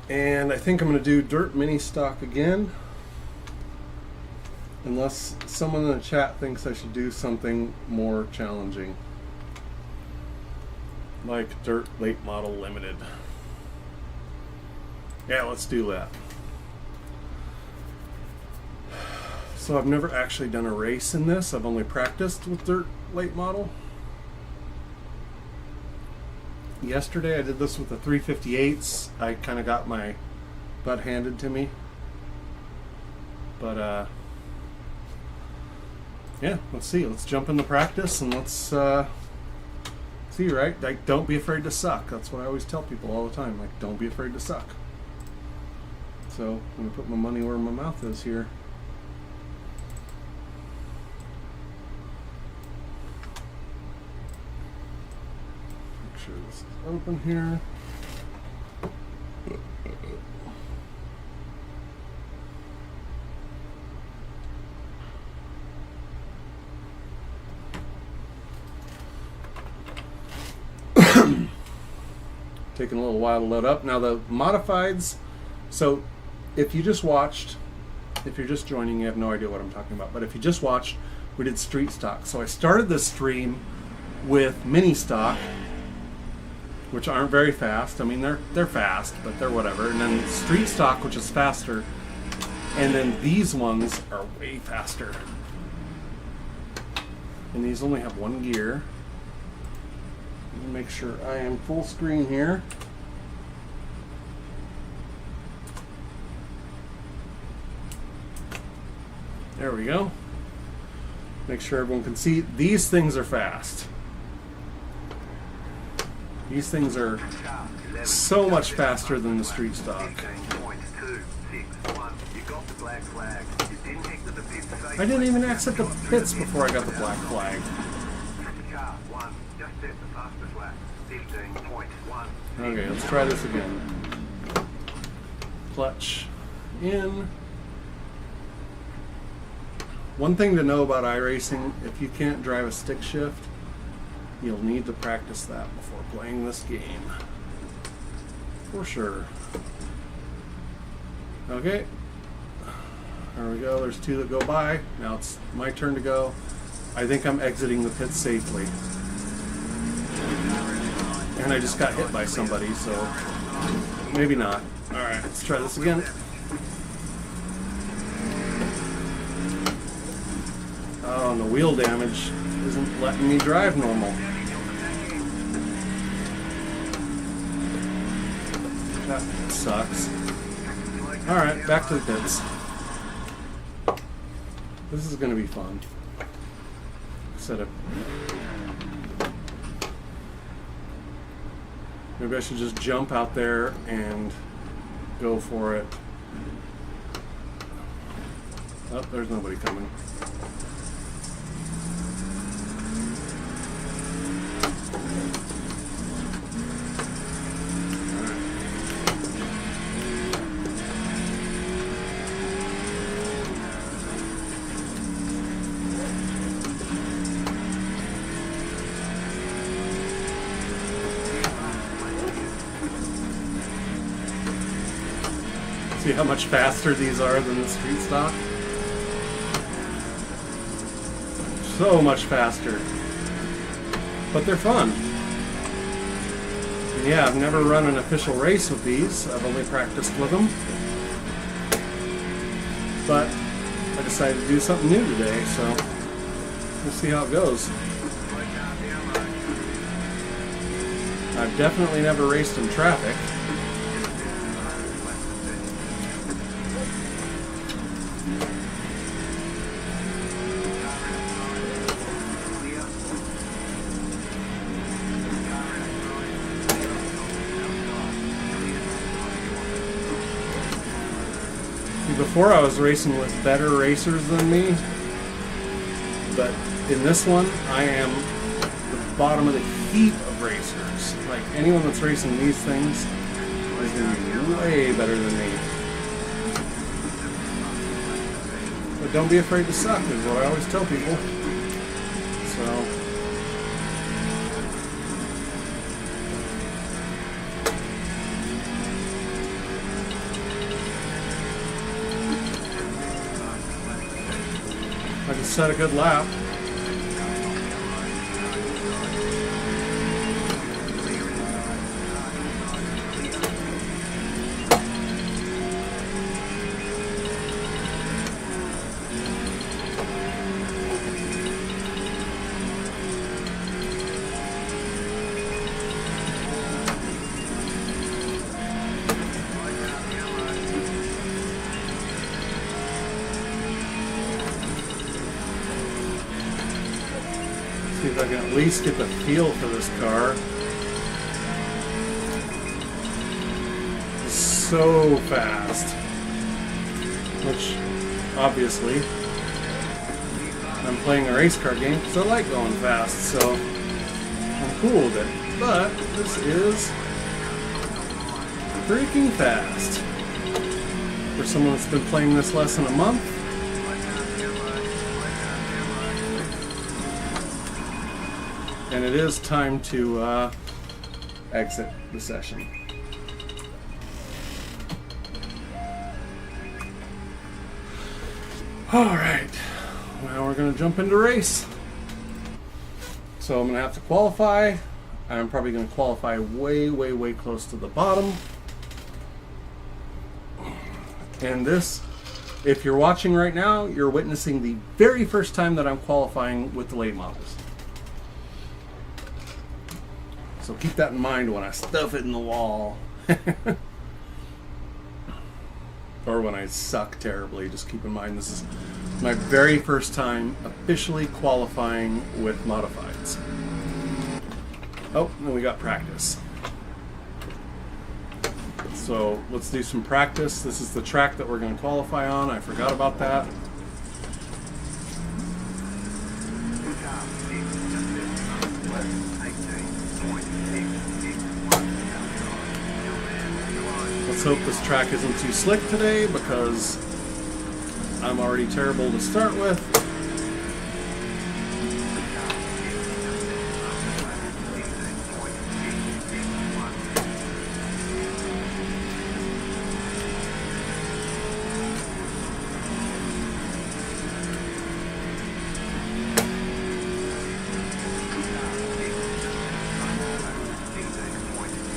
A: And I think I'm going to do dirt mini stock again. Unless someone in the chat thinks I should do something more challenging. Like dirt late model limited. Yeah, let's do that. So I've never actually done a race in this. I've only practiced with dirt late model. Yesterday I did this with the 358s. I kind of got my butt handed to me. But yeah, let's see. Let's jump into practice and let's see, right? Like, don't be afraid to suck. That's what I always tell people all the time. Like, don't be afraid to suck. So I'm going to put my money where my mouth is here. Make sure this is open here. Taking a little while to load up. Now the modifieds, so if you just watched, if you're just joining, you have no idea what I'm talking about, but if you just watched, we did street stock. So I started this stream with mini stock, which aren't very fast. I mean, they're fast, but they're whatever. And then street stock, which is faster. And then these ones are way faster. And these only have one gear. Let me make sure I am full screen here. There we go. Make sure everyone can see. These things are fast. These things are so much faster than the street stock. I didn't even exit the pits before I got the black flag. Okay, let's try this again. Clutch in. One thing to know about iRacing, if you can't drive a stick shift, you'll need to practice that before playing this game. For sure. Okay. There we go. There's two that go by. Now it's my turn to go. I think I'm exiting the pit safely. And I just got hit by somebody, so maybe not. Alright, let's try this again. Oh, and the wheel damage isn't letting me drive normal. That sucks. Alright, back to the pits. This is going to be fun. Maybe I should just jump out there and go for it. Oh, there's nobody coming. See how much faster these are than the street stock? So much faster. But they're fun. And yeah, I've never run an official race with these. I've only practiced with them. But I decided to do something new today, so we'll see how it goes. I've definitely never raced in traffic. Before I was racing with better racers than me, but in this one I am the bottom of the heap of racers. Like anyone that's racing these things is going to be way better than me. But don't be afraid to suck is what I always tell people. So I just set a good lap. See if I can at least get the feel for this car. It's so fast. Which, obviously, I'm playing a race car game because I like going fast, so I'm cool with it. But this is freaking fast. For someone that's been playing this less than a month. And it is time to exit the session. All right, now we're gonna jump into race. So I'm gonna have to qualify. I'm probably gonna qualify way, way, way close to the bottom. And this, if you're watching right now, you're witnessing the very first time that I'm qualifying with the late models. So keep that in mind when I stuff it in the wall. Or when I suck terribly, just keep in mind this is my very first time officially qualifying with modifieds. Oh, and we got practice. So let's do some practice. This is the track that we're going to qualify on. I forgot about that. Let's hope this track isn't too slick today because I'm already terrible to start with.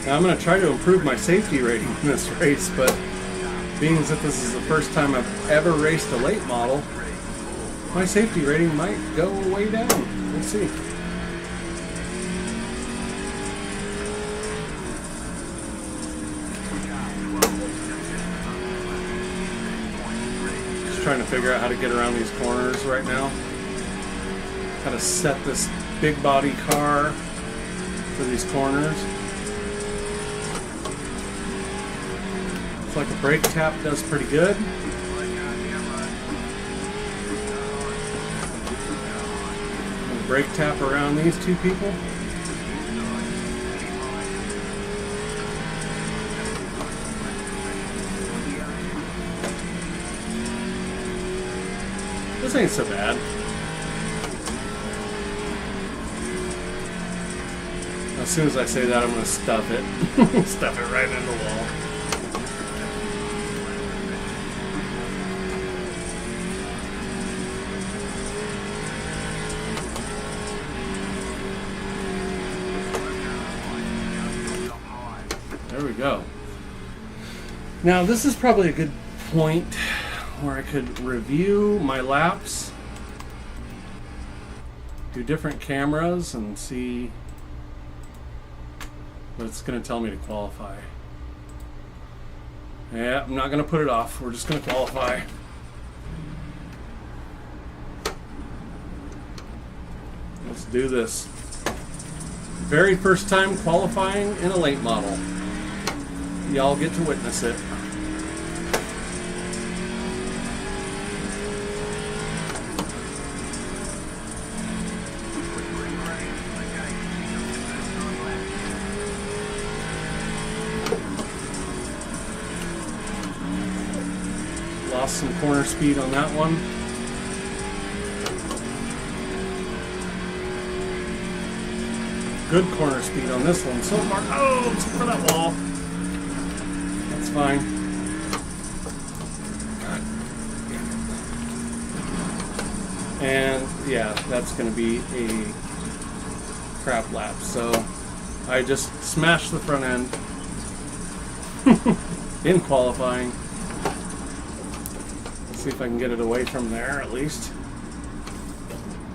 A: Now, I'm going to try to improve my safety rating in this race, but being as if this is the first time I've ever raced a late model, my safety rating might go way down. We'll see. Just trying to figure out how to get around these corners right now. How to set this big body car for these corners. Like a brake tap does pretty good. And brake tap around these two people. This ain't so bad. As soon as I say that, I'm going to stuff it. Stuff it right in the wall. There we go. Now this is probably a good point where I could review my laps, do different cameras, and see what it's going to tell me to qualify. Yeah, I'm not going to put it off. We're just going to qualify. Let's do this. Very first time qualifying in a late model. Y'all get to witness it. Lost some corner speed on that one. Good corner speed on this one so far. Oh, it's for that wall. That's fine. God. And yeah, that's going to be a crap lap. So I just smashed the front end in qualifying. Let's see if I can get it away from there at least.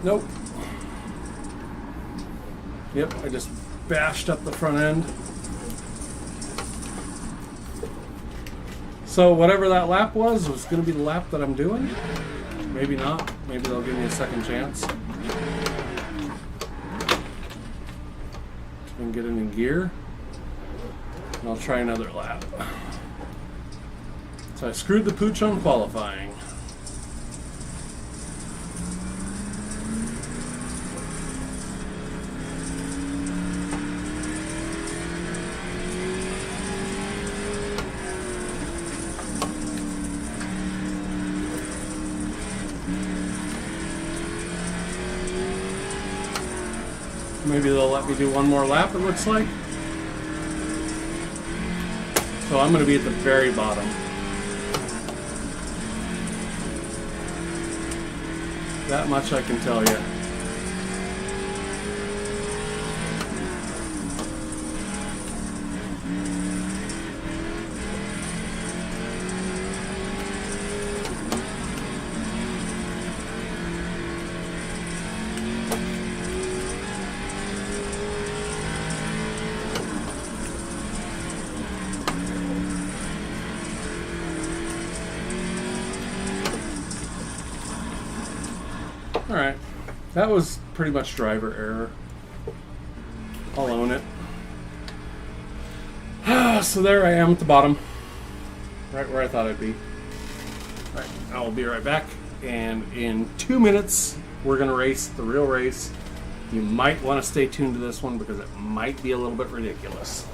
A: Nope. Yep, I just bashed up the front end. So whatever that lap was going to be the lap that I'm doing. Maybe not. Maybe they'll give me a second chance. If I can get it in gear, and I'll try another lap. So I screwed the pooch on qualifying. Maybe they'll let me do one more lap, it looks like. So I'm going to be at the very bottom. That much I can tell you. Alright, that was pretty much driver error. I'll own it. So there I am at the bottom. Right where I thought I'd be. Alright, I'll be right back. And in 2 minutes, we're going to race the real race. You might want to stay tuned to this one because it might be a little bit ridiculous.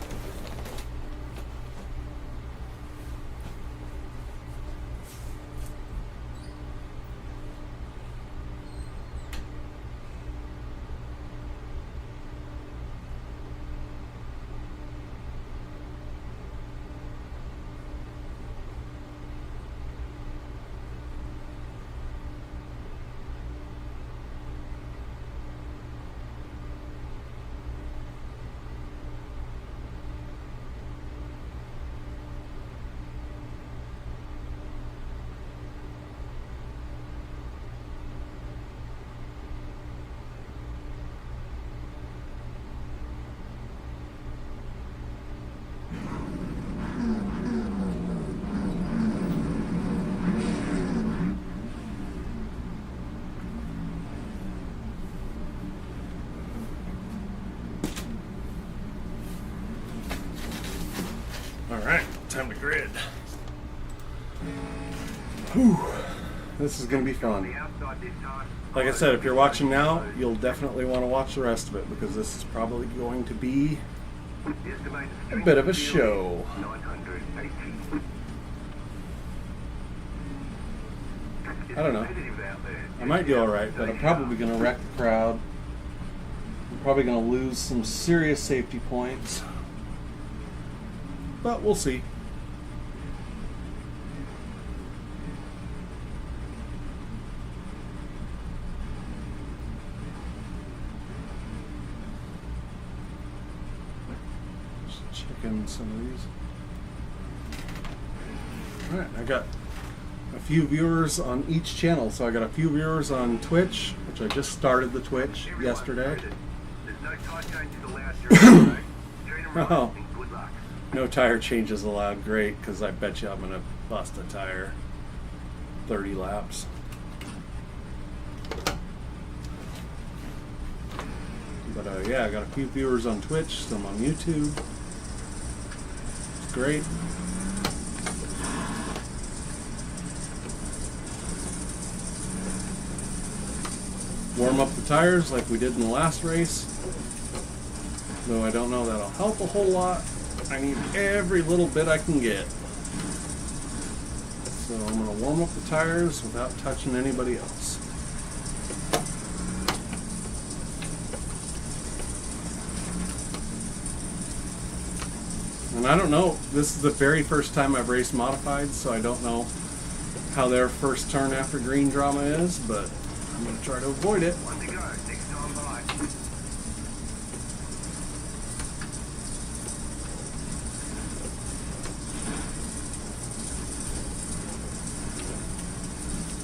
A: Alright, time to grid. Whew. This is going to be fun. Like I said, if you're watching now, you'll definitely want to watch the rest of it because this is probably going to be a bit of a show. I don't know. I might do alright, but I'm probably going to wreck the crowd. I'm probably going to lose some serious safety points. But we'll see. Just checking some of these. Alright, I got a few viewers on each channel. So I got a few viewers on Twitch, which I just started the Twitch yesterday. Oh. No tire changes allowed. Great, because I bet you I'm going to bust a tire 30 laps. But yeah, I got a few viewers on Twitch, some on YouTube. It's great. Warm up the tires like we did in the last race. Though I don't know that'll help a whole lot. I need every little bit I can get. So I'm going to warm up the tires without touching anybody else. And I don't know, this is the very first time I've raced modified, so I don't know how their first turn after green drama is, but I'm going to try to avoid it.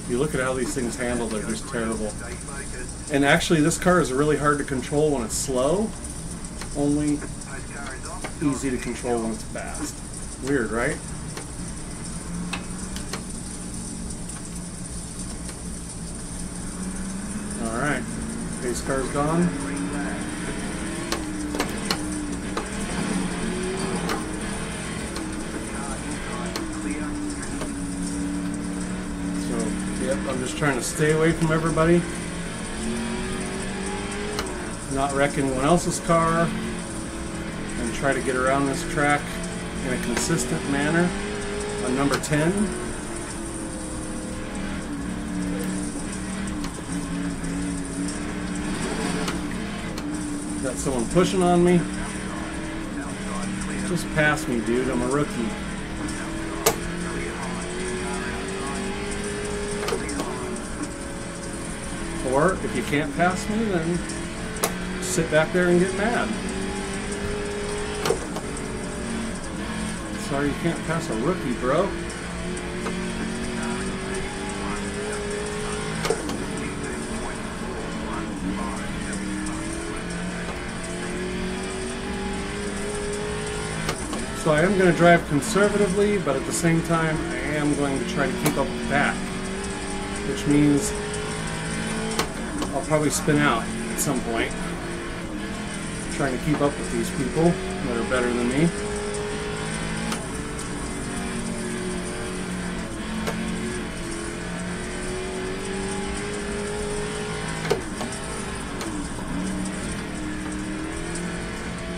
A: You look at how these things handle, they're just terrible. And actually this car is really hard to control when it's slow, only easy to control when it's fast. Weird, right? Alright, pace car's gone. Yep, I'm just trying to stay away from everybody, not wreck anyone else's car, and try to get around this track in a consistent manner on number 10. Got someone pushing on me. Just pass me, dude. I'm a rookie. Or if you can't pass me, then sit back there and get mad. Sorry you can't pass a rookie, bro. So I am going to drive conservatively, but at the same time I am going to try to keep up with the pack, which means I'll probably spin out at some point, trying to keep up with these people that are better than me.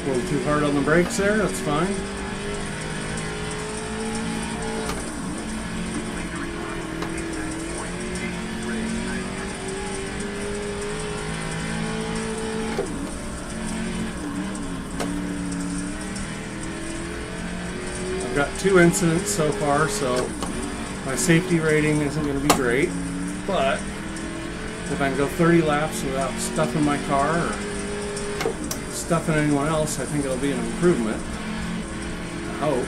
A: A little too hard on the brakes there, that's fine. Got 2 incidents so far, so my safety rating isn't going to be great, but if I can go 30 laps without stuffing my car or stuffing anyone else, I think it'll be an improvement. I hope.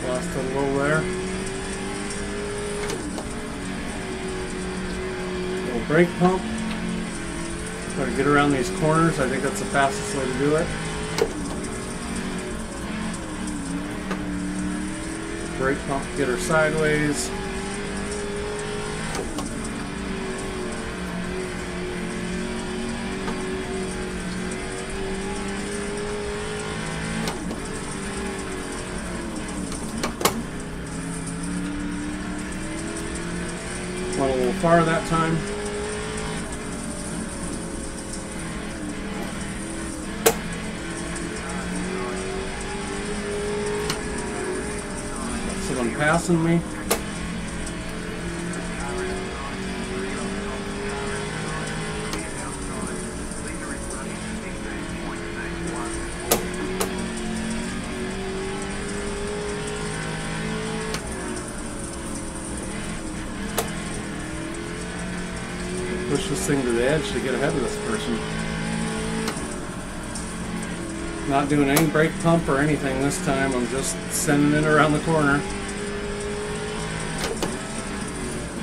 A: Lost a little there. Little brake pump. Try to get around these corners. I think that's the fastest way to do it. Brake pump, get her sideways. Went a little far that time. Got someone passing me. Push this thing to the edge to get ahead of this person. Not doing any brake pump or anything this time. I'm just sending it around the corner.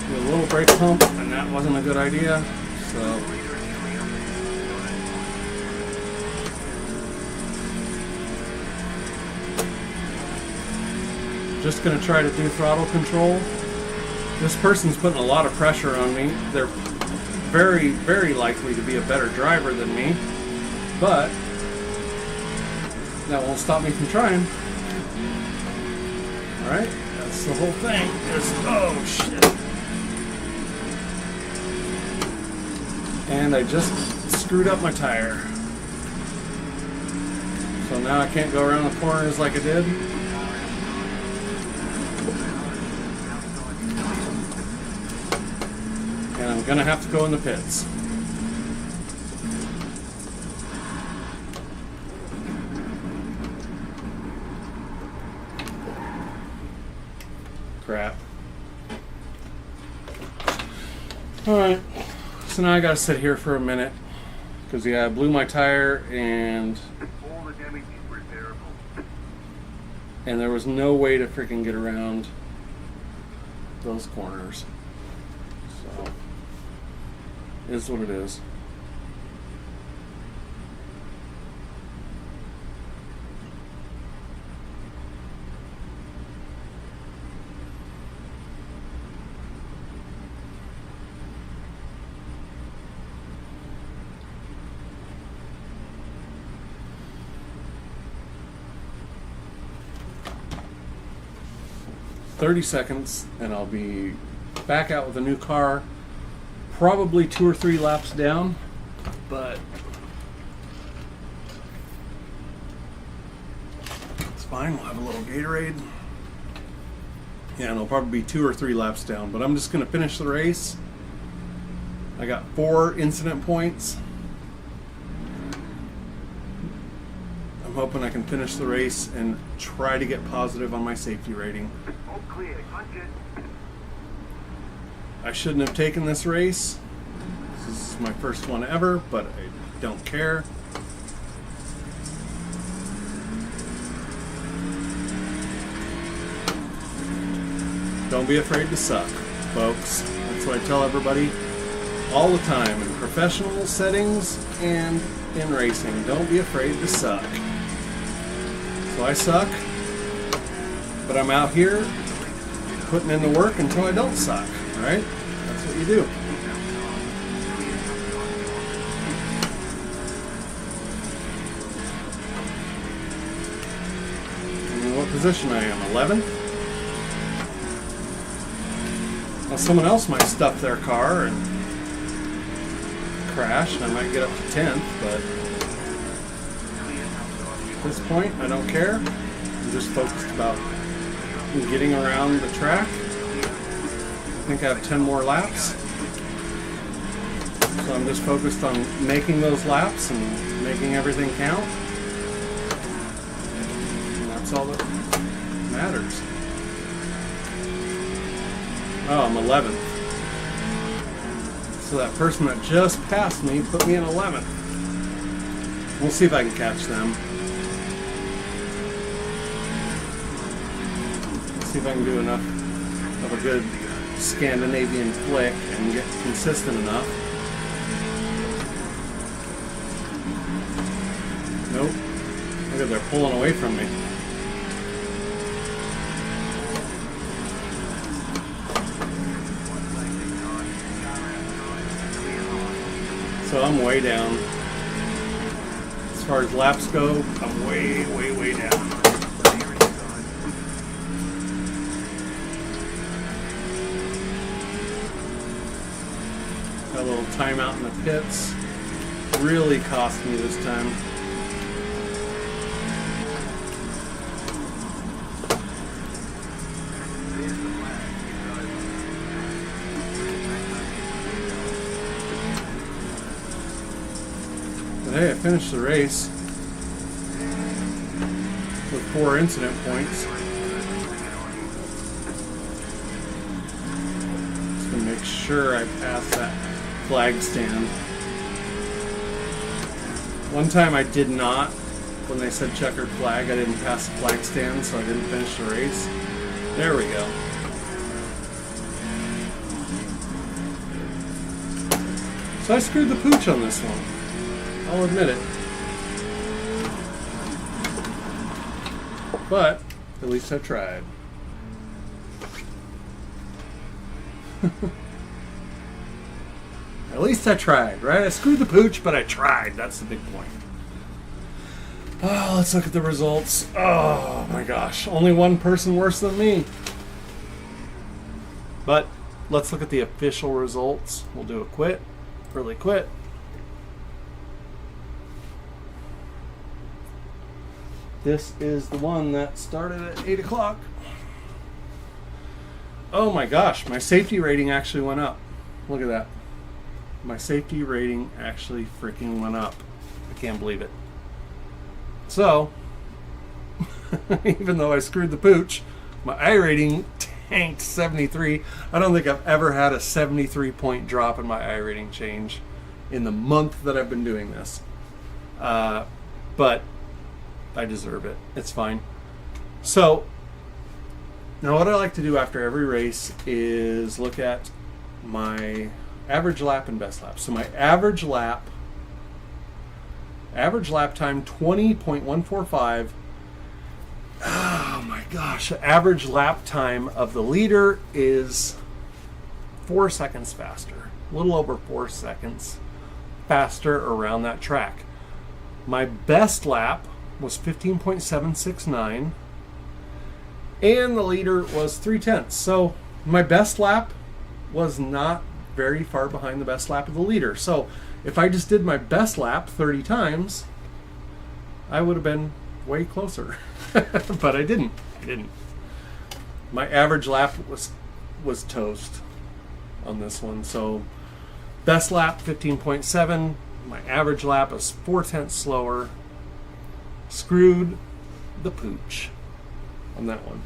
A: Do a little brake pump, and that wasn't a good idea. So just gonna try to do throttle control. This person's putting a lot of pressure on me. They're very, very likely to be a better driver than me, but that won't stop me from trying. Alright, that's the whole thing. Oh shit. And I just screwed up my tire. So now I can't go around the corners like I did. gonna have to go in the pits. Crap. Alright, so now I gotta sit here for a minute because yeah, I blew my tire and
B: All the damages were terrible.
A: there was no way to freaking get around those corners. So it is what it is. "30 seconds and I'll be back out with a new car, probably 2 or 3 laps down, but it's fine. We'll have a little Gatorade. Yeah, and it'll probably be 2 or 3 laps down, but I'm just going to finish the race. I got 4 incident points. I'm hoping I can finish the race and try to get positive on my safety rating.
B: All clear. Punch it.
A: I shouldn't have taken this race. This is my first one ever, but I don't care. Don't be afraid to suck, folks. That's what I tell everybody all the time in professional settings and in racing. Don't be afraid to suck. So I suck, but I'm out here putting in the work until I don't suck, alright? That's what you do. And what position I am, 11th? Well, someone else might stuff their car and crash, and I might get up to 10th, but at this point, I don't care. I'm just focused about getting around the track. I think I have 10 more laps. So I'm just focused on making those laps and making everything count. And that's all that matters. Oh, I'm 11th. So that person that just passed me put me in 11th. We'll see if I can catch them. See if I can do enough of a good Scandinavian flick and get consistent enough. Nope. Look at, they're pulling away from me. So I'm way down. As far as laps go, I'm way, way, way down. Got a little timeout in the pits. Really cost me this time. Hey, I finished the race with 4 incident points. Just gonna make sure I pass that flag stand. One time I did not, when they said checkered flag, I didn't pass the flag stand, so I didn't finish the race. There we go. So I screwed the pooch on this one. I'll admit it. But at least I tried. At least I tried, right? I screwed the pooch, but I tried. That's the big point. Oh, let's look at the results. Oh my gosh. Only one person worse than me. But let's look at the official results. We'll do a quit. Really quit. This is the one that started at 8 o'clock. Oh my gosh, my safety rating actually went up. Look at that. my safety rating actually freaking went up. I can't believe it. So, even though I screwed the pooch, my iRating tanked 73. I don't think I've ever had a 73 point drop in my iRating change in the month that I've been doing this. But I deserve it. It's fine. So, now what I like to do after every race is look at my average lap and best lap. So my average lap time 20.145. Oh my gosh, the average lap time of the leader is 4 seconds faster, a little over 4 seconds faster around that track. My best lap was 15.769, and the leader was 3/10. So my best lap was not very far behind the best lap of the leader. So if I just did my best lap 30 times, I would have been way closer. But I didn't. My average lap was toast on this one. So best lap 15.7. My average lap is 4/10 slower. Screwed the pooch on that one.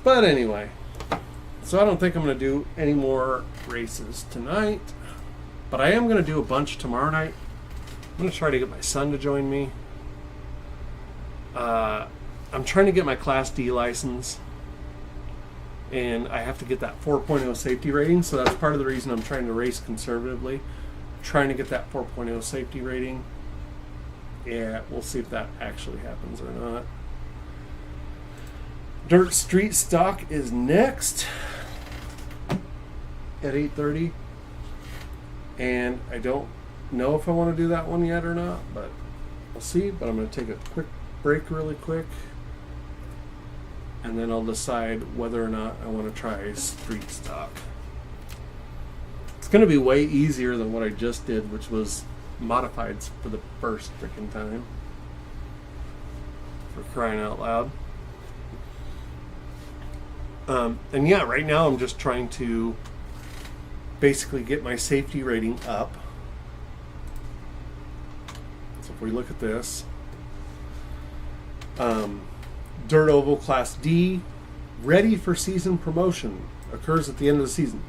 A: But anyway, so I don't think I'm going to do any more races tonight, but I am going to do a bunch tomorrow night. I'm going to try to get my son to join me. I'm trying to get my Class D license, and I have to get that 4.0 safety rating, so that's part of the reason I'm trying to race conservatively. Trying to get that 4.0 safety rating. Yeah, we'll see if that actually happens or not. Dirt Street Stock is next at 8:30, and I don't know if I want to do that one yet or not, but we'll see. But I'm going to take a quick break really quick, and then I'll decide whether or not I want to try Street Stock. It's going to be way easier than what I just did, which was modifieds for the first freaking time. For crying out loud. And yeah, right now I'm just trying to basically get my safety rating up. So if we look at this, Dirt Oval Class D, ready for season promotion, occurs at the end of the season.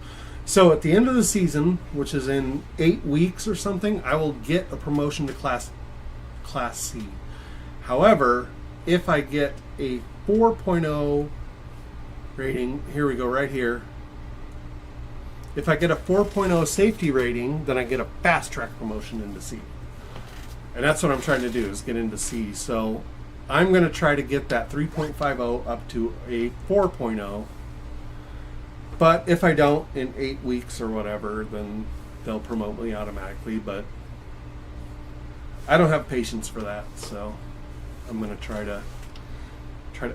A: So at the end of the season, which is in 8 weeks or something, I will get a promotion to Class C. However, if I get a 4.0 rating, here we go, right here. If I get a 4.0 safety rating, then I get a fast track promotion into C. And that's what I'm trying to do, is get into C. So I'm going to try to get that 3.50 up to a 4.0. But if I don't in 8 weeks or whatever, then they'll promote me automatically. But I don't have patience for that, so I'm going to try to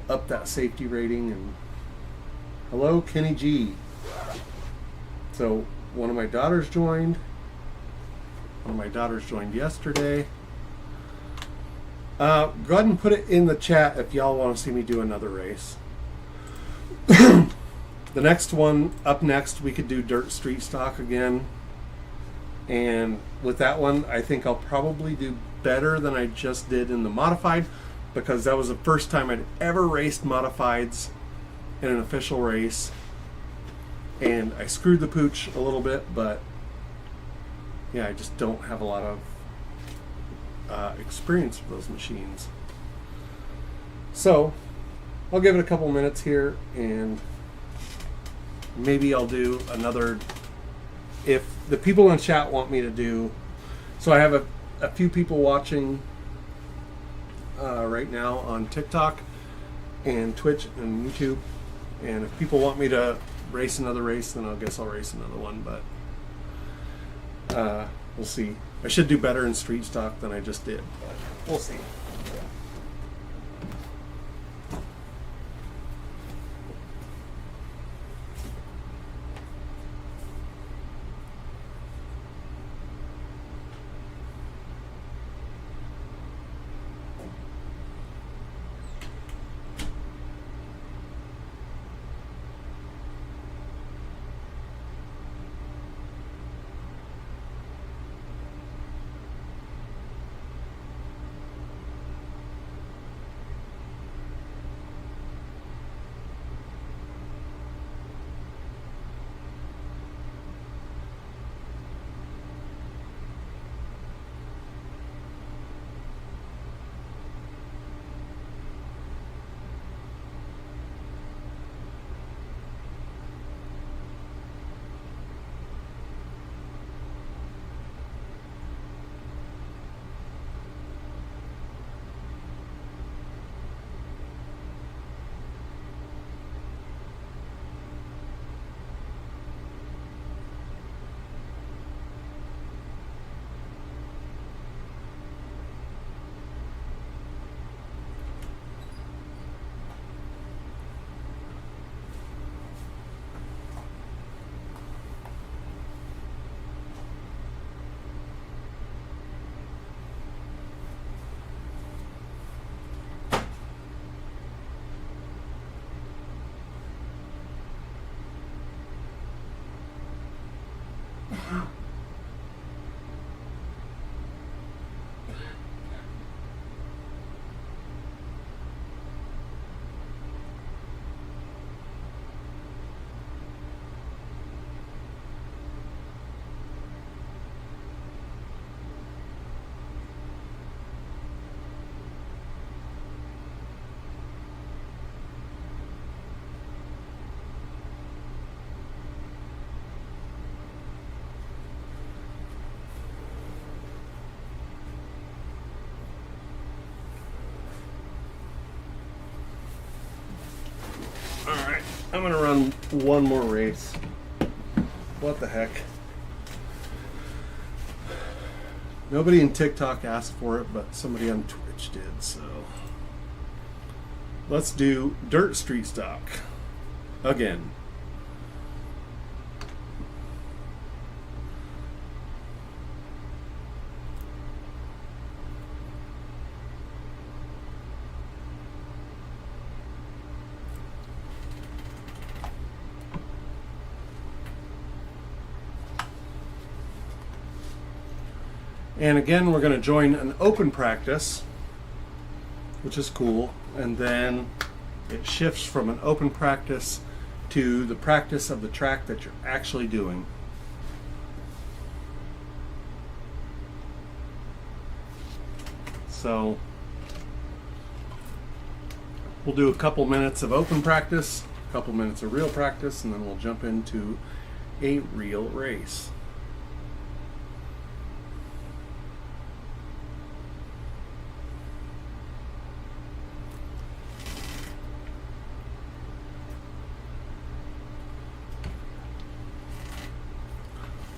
A: up that safety rating. And hello, Kenny G. So one of my daughters joined. One of my daughters joined yesterday. Go ahead and put it in the chat if y'all want to see me do another race. The next one, up next, we could do Dirt Street Stock again. And with that one, I think I'll probably do better than I just did in the Modified, because that was the first time I'd ever raced Modifieds in an official race. And I screwed the pooch a little bit, but yeah, I just don't have a lot of experience with those machines. So I'll give it a couple minutes here, and maybe I'll do another, if the people in chat want me to do. So I have a few people watching right now on TikTok and Twitch and YouTube, and if people want me to race another race, then I guess I'll race another one. But we'll see. I should do better in Street Stock than I just did, but we'll see. Alright, I'm gonna run one more race. What the heck? Nobody in TikTok asked for it, but somebody on Twitch did, so let's do dirt street stock again. And again, we're going to join an open practice, which is cool. And then it shifts from an open practice to the practice of the track that you're actually doing. So we'll do a couple minutes of open practice, a couple minutes of real practice, and then we'll jump into a real race.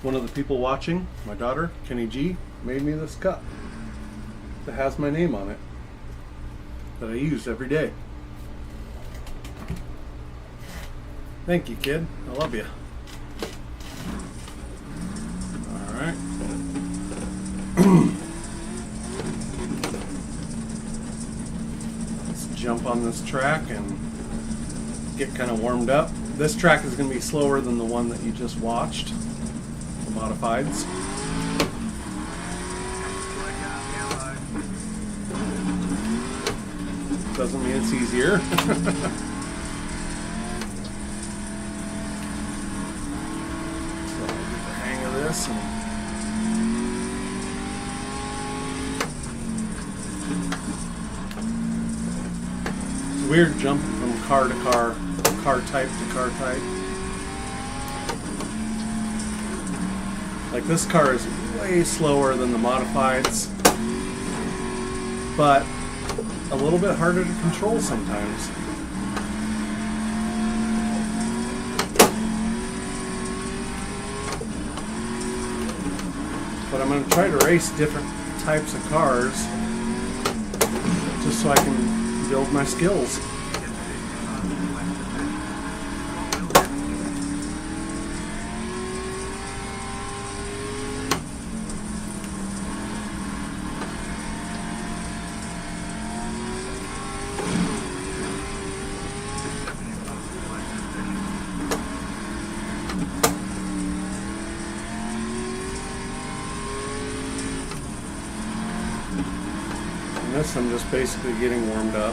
A: One of the people watching, my daughter, Kenny G, made me this cup that has my name on it that I use every day. Thank you, kid. I love you. All right. Let's jump on this track and get kind of warmed up. This track is going to be slower than the one that you just watched. Modifieds. Doesn't mean it's easier. So I'll get the hang of this. It's weird jumping from car to car, car type to car type. Like this car is way slower than the modifieds, but a little bit harder to control sometimes. But I'm going to try to race different types of cars just so I can build my skills. I'm just basically getting warmed up.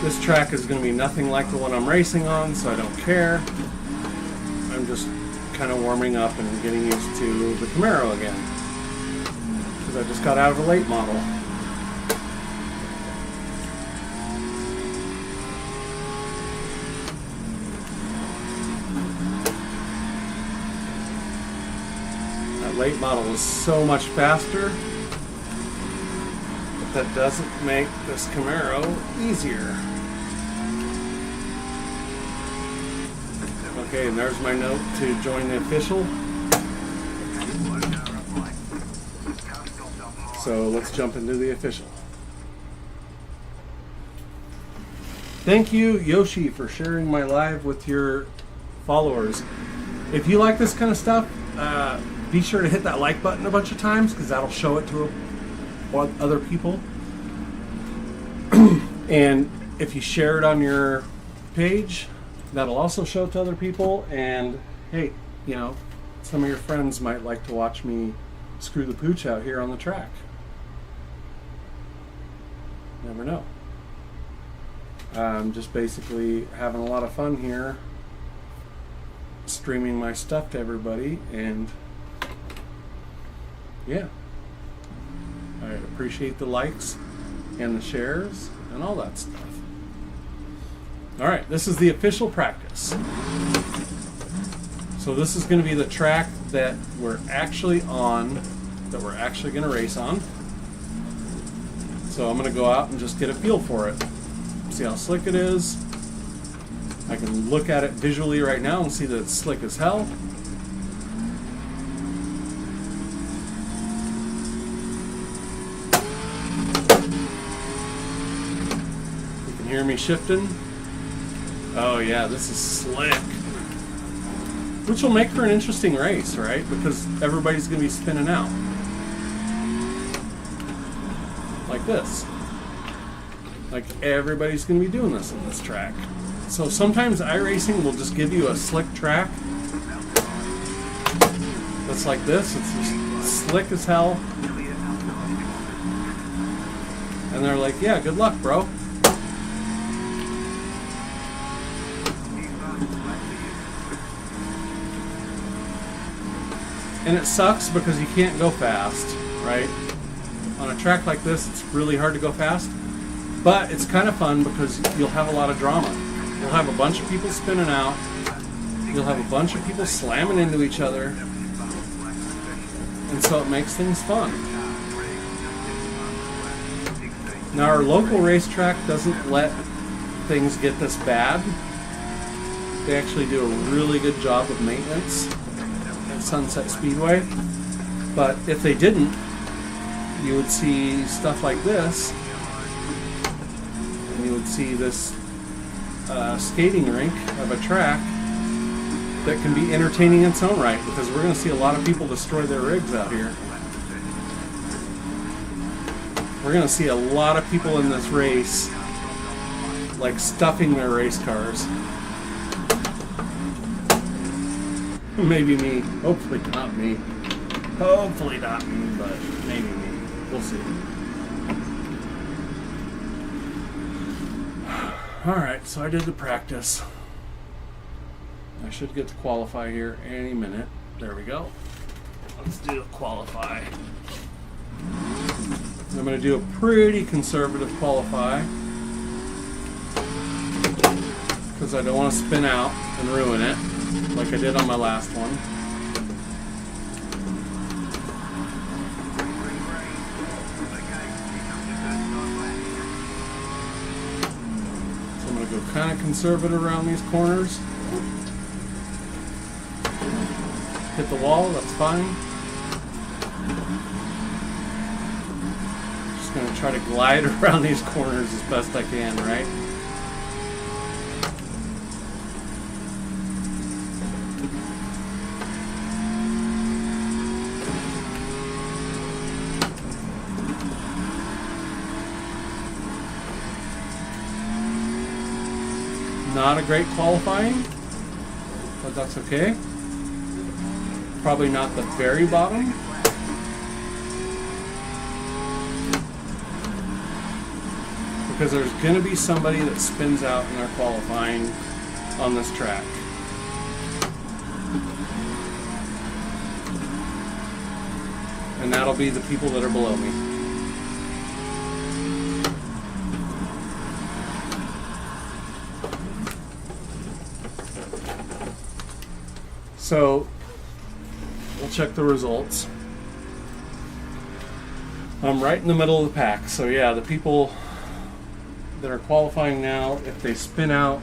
A: This track is going to be nothing like the one I'm racing on, so I don't care. I'm just kind of warming up and getting used to the Camaro again, because I just got out of a late model. That late model is so much faster. That doesn't make this Camaro easier. Okay, and there's my note to join the official. So let's jump into the official. Thank you, Yoshi, for sharing my live with your followers. If you like this kind of stuff, be sure to hit that like button a bunch of times, because that'll show it to other people. And if you share it on your page, that'll also show it to other people. And hey, you know, some of your friends might like to watch me screw the pooch out here on the track. Never know. I'm just basically having a lot of fun here, streaming my stuff to everybody, and yeah, I appreciate the likes and the shares and all that stuff. All right, this is the official practice. So this is going to be the track that we're actually on, that we're actually going to race on. So I'm going to go out and just get a feel for it. See how slick it is. I can look at it visually right now and see that it's slick as hell. You can hear me shifting. Oh yeah, this is slick. Which will make for an interesting race, right? Because everybody's going to be spinning out. Like this. Like everybody's going to be doing this on this track. So sometimes iRacing will just give you a slick track that's like this. It's just slick as hell. And they're like, yeah, good luck, bro. And it sucks because you can't go fast, right? On a track like this, it's really hard to go fast. But it's kind of fun because you'll have a lot of drama. You'll have a bunch of people spinning out. You'll have a bunch of people slamming into each other. And so it makes things fun. Now our local racetrack doesn't let things get this bad. They actually do a really good job of maintenance at Sunset Speedway. But if they didn't, you would see stuff like this. And you would see this skating rink of a track that can be entertaining in its own right, because we're going to see a lot of people destroy their rigs out here. We're going to see a lot of people in this race like stuffing their race cars. Maybe me. Hopefully not me. Hopefully not me, but maybe me. We'll see. Alright, so I did the practice. I should get to qualify here any minute. There we go. Let's do a qualify. I'm going to do a pretty conservative qualify because I don't want to spin out and ruin it like I did on my last one. So I'm going to go kind of conservative around these corners. Hit the wall, that's fine. Just going to try to glide around these corners as best I can, right? Not a great qualifying, but that's okay. Probably not the very bottom. Because there's going to be somebody that spins out in their qualifying on this track. And that'll be the people that are below me. So we'll check the results. I'm right in the middle of the pack. So yeah, the people that are qualifying now, if they spin out,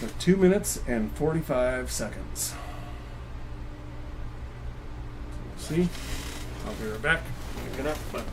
A: so 2 minutes and 45 seconds. See? I'll be right back. Pick it up, but.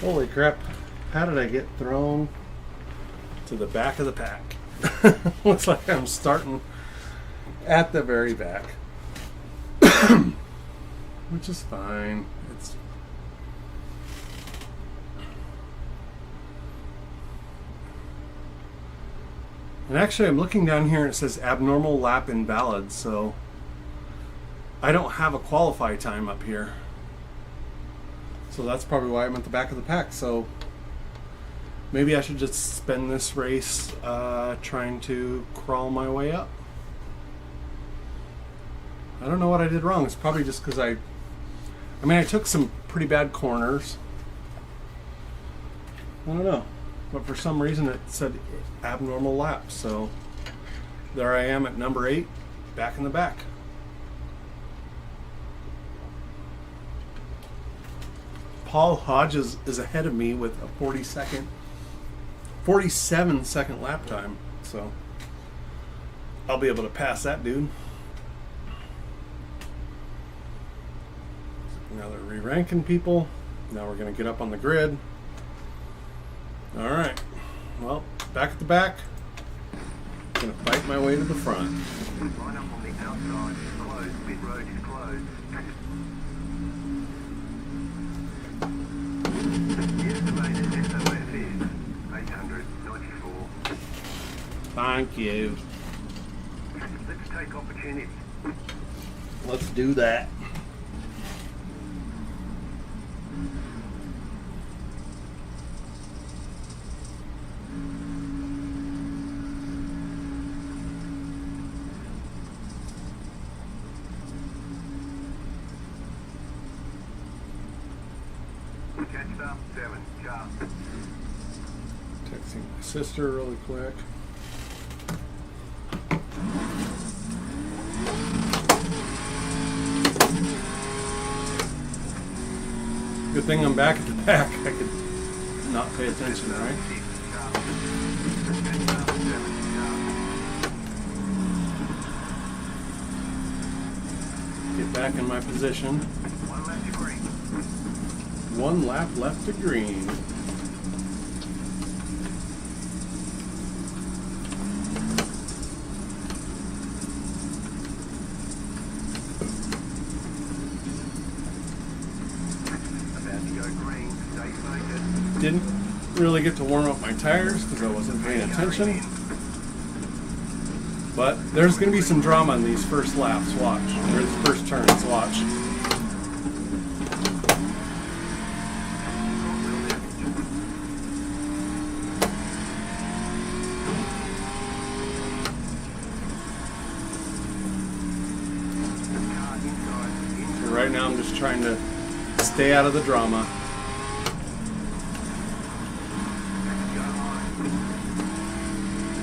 A: Holy crap, how did I get thrown to the back of the pack? Looks like I'm starting at the very back. Which is fine. And actually I'm looking down here and it says abnormal lap invalid, so I don't have a qualify time up here. So that's probably why I'm at the back of the pack. So maybe I should just spend this race trying to crawl my way up. I don't know what I did wrong. It's probably just because I took some pretty bad corners. I don't know. But for some reason it said abnormal lap. So there I am at number 8, back in the back. Paul Hodges is ahead of me with a 47-second lap time. So I'll be able to pass that dude. Now they're re-ranking people. Now we're going to get up on the grid. All right. Well, back at the back. Going to fight my way to the front.
B: Line up on the outside is closed. Pit road is closed. The estimated SOS is 894.
A: Thank you.
B: Let's take opportunity.
A: Let's do that.
B: Catch up, 7, sharp.
A: Texting my sister really quick. Good thing I'm back at the back. I could not pay attention, right? Get back in my position. One lap left to green. Didn't really get to warm up my tires because I wasn't paying attention. But there's going to be some drama in these first laps, watch. Or the first turns, watch. Right now I'm just trying to stay out of the drama.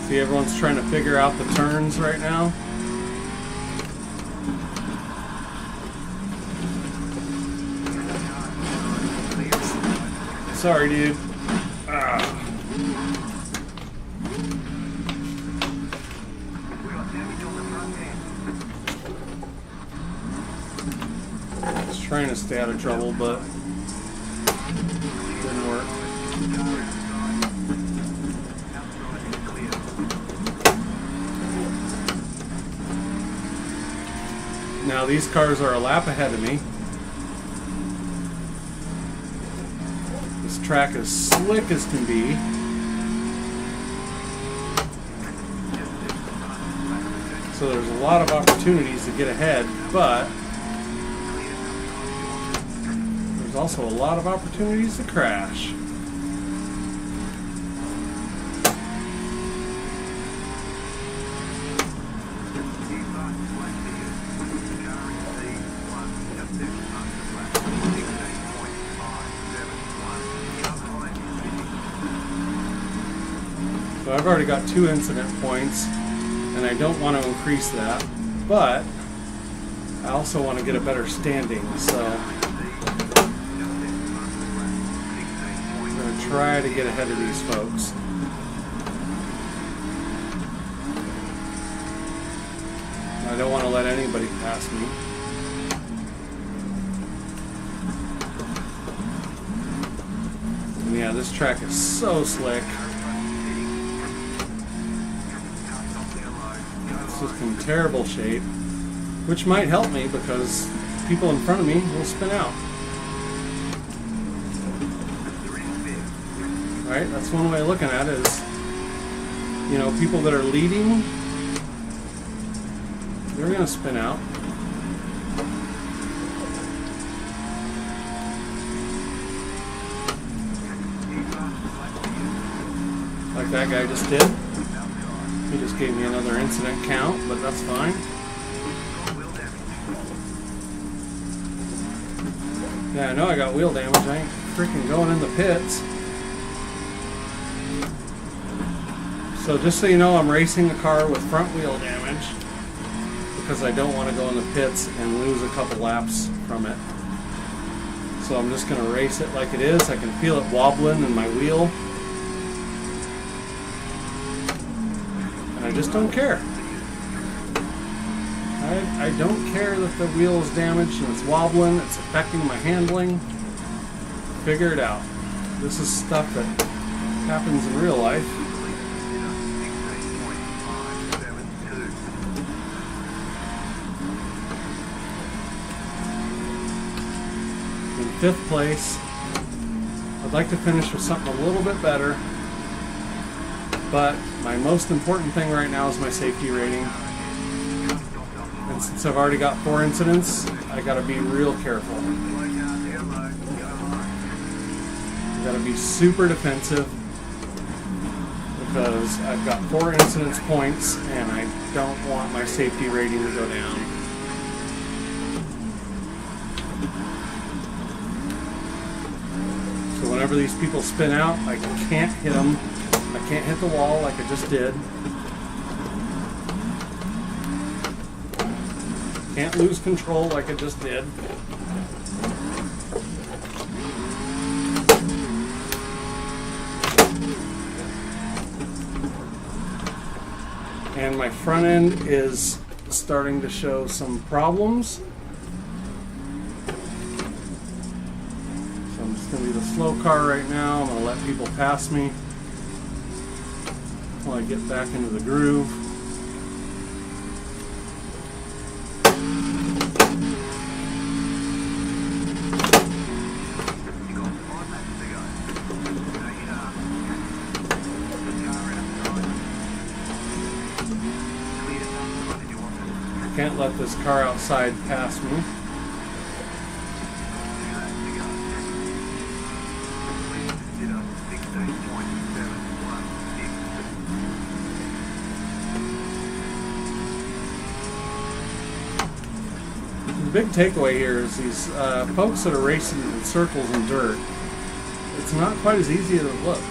A: See, everyone's trying to figure out the turns right now. Sorry, dude. Trying to stay out of trouble, but it didn't work. Now these cars are a lap ahead of me. This track is slick as can be. So there's a lot of opportunities to get ahead, but there's also a lot of opportunities to crash. So I've already got 2 incident points, and I don't want to increase that, but I also want to get a better standing, so I'm going to try to get ahead of these folks. I don't want to let anybody pass me. And yeah, this track is so slick. It's just in terrible shape, which might help me because people in front of me will spin out. Right? That's one way of looking at it is, you know, people that are leading, they're going to spin out. Like that guy just did. He just gave me another incident count, but that's fine. Yeah, I know I got wheel damage. I ain't freaking going in the pits. So just so you know, I'm racing a car with front wheel damage because I don't want to go in the pits and lose a couple laps from it. So I'm just going to race it like it is. I can feel it wobbling in my wheel. And I just don't care. I don't care that the wheel is damaged and it's wobbling, it's affecting my handling. Figure it out. This is stuff that happens in real life. In 5th place, I'd like to finish with something a little bit better, but my most important thing right now is my safety rating. And since I've already got 4 incidents, I gotta be real careful. I gotta be super defensive because I've got 4 incidents points and I don't want my safety rating to go down. So whenever these people spin out, I can't hit them. I can't hit the wall like I just did. Can't lose control like I just did. And my front end is starting to show some problems. So I'm just going to be the slow car right now. I'm going to let people pass me while I get back into the groove. Can't let this car outside pass me. The big takeaway here is these folks that are racing in circles and dirt, it's not quite as easy as it looks.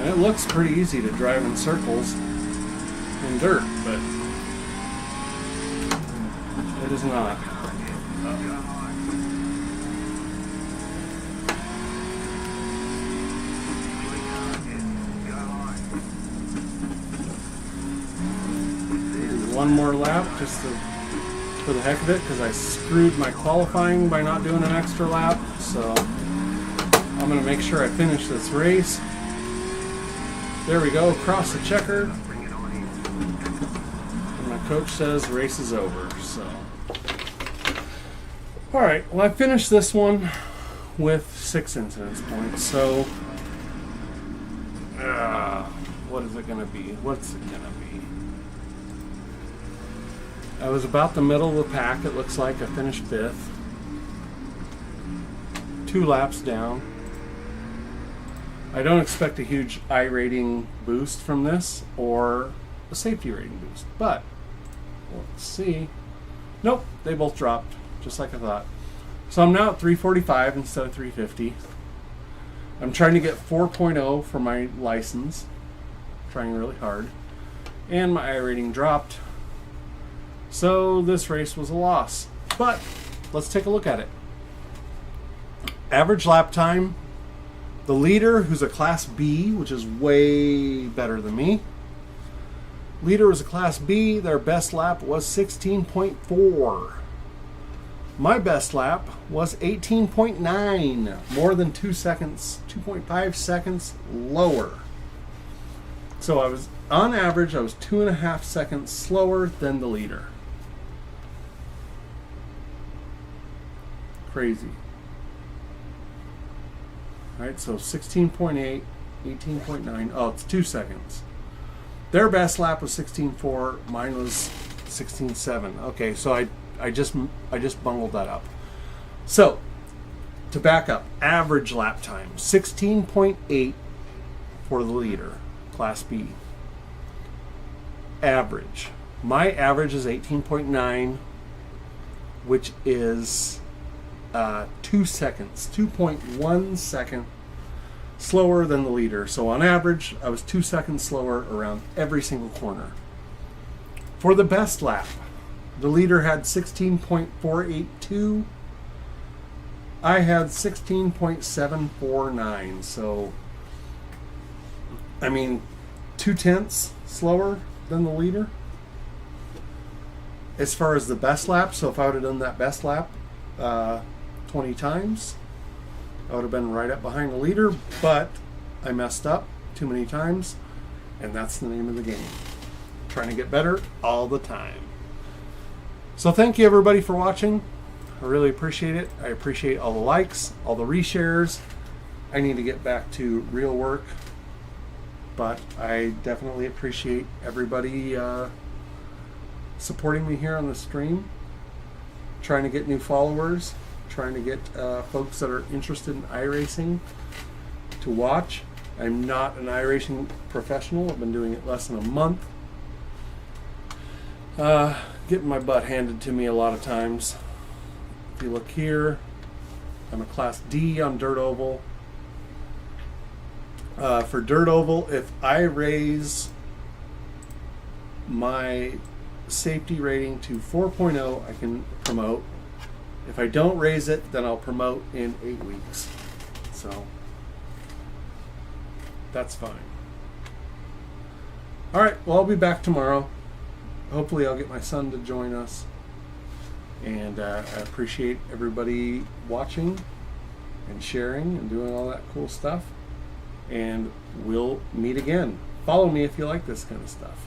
A: And it looks pretty easy to drive in circles in dirt, but it is not. One more lap just to for the heck of it because I screwed my qualifying by not doing an extra lap. So I'm going to make sure I finish this race. There we go, across the checker.
B: Bring it on in.
A: And my coach says race is over. So, all right. Well, I finished this one with 6 incidence points. So, what is it going to be? What's it going to be? I was about the middle of the pack. It looks like I finished 5th. 2 laps down. I don't expect a huge iRating boost from this or a safety rating boost, but let's see. Nope, they both dropped, just like I thought. So I'm now at 345 instead of 350. I'm trying to get 4.0 for my license. Trying really hard. And my iRating dropped. So this race was a loss. But let's take a look at it. Average lap time. The leader, who's a Class B, which is way better than me. Leader was a Class B. Their best lap was 16.4. My best lap was 18.9. More than 2 seconds, 2.5 seconds lower. So I was, on average, I was 2.5 seconds slower than the leader. Crazy. Right, so 16.8, 18.9. Oh, it's 2 seconds. Their best lap was 16.4. Mine was 16.7. Okay, so I just bungled that up. So to back up, average lap time 16.8 for the leader, Class B. Average. My average is 18.9, which is 2 seconds, 2.1 second slower than the leader. So on average, I was 2 seconds slower around every single corner. For the best lap, the leader had 16.482. I had 16.749. So, I mean, 0.2 slower than the leader. As far as the best lap, so if I would have done that best lap 20 times, I would have been right up behind the leader, but I messed up too many times, and that's the name of the game. Trying to get better all the time. So thank you everybody for watching. I really appreciate it. I appreciate all the likes, all the reshares. I need to get back to real work, but I definitely appreciate everybody supporting me here on the stream. Trying to get new followers, trying to get folks that are interested in iRacing to watch. I'm not an iRacing professional. I've been doing it less than a month. Getting my butt handed to me a lot of times. If you look here, I'm a Class D on dirt oval. For dirt oval, if I raise my safety rating to 4.0, I can promote. If I don't raise it, then I'll promote in 8 weeks. So that's fine. All right, well, I'll be back tomorrow. Hopefully I'll get my son to join us. And I appreciate everybody watching and sharing and doing all that cool stuff. And we'll meet again. Follow me if you like this kind of stuff.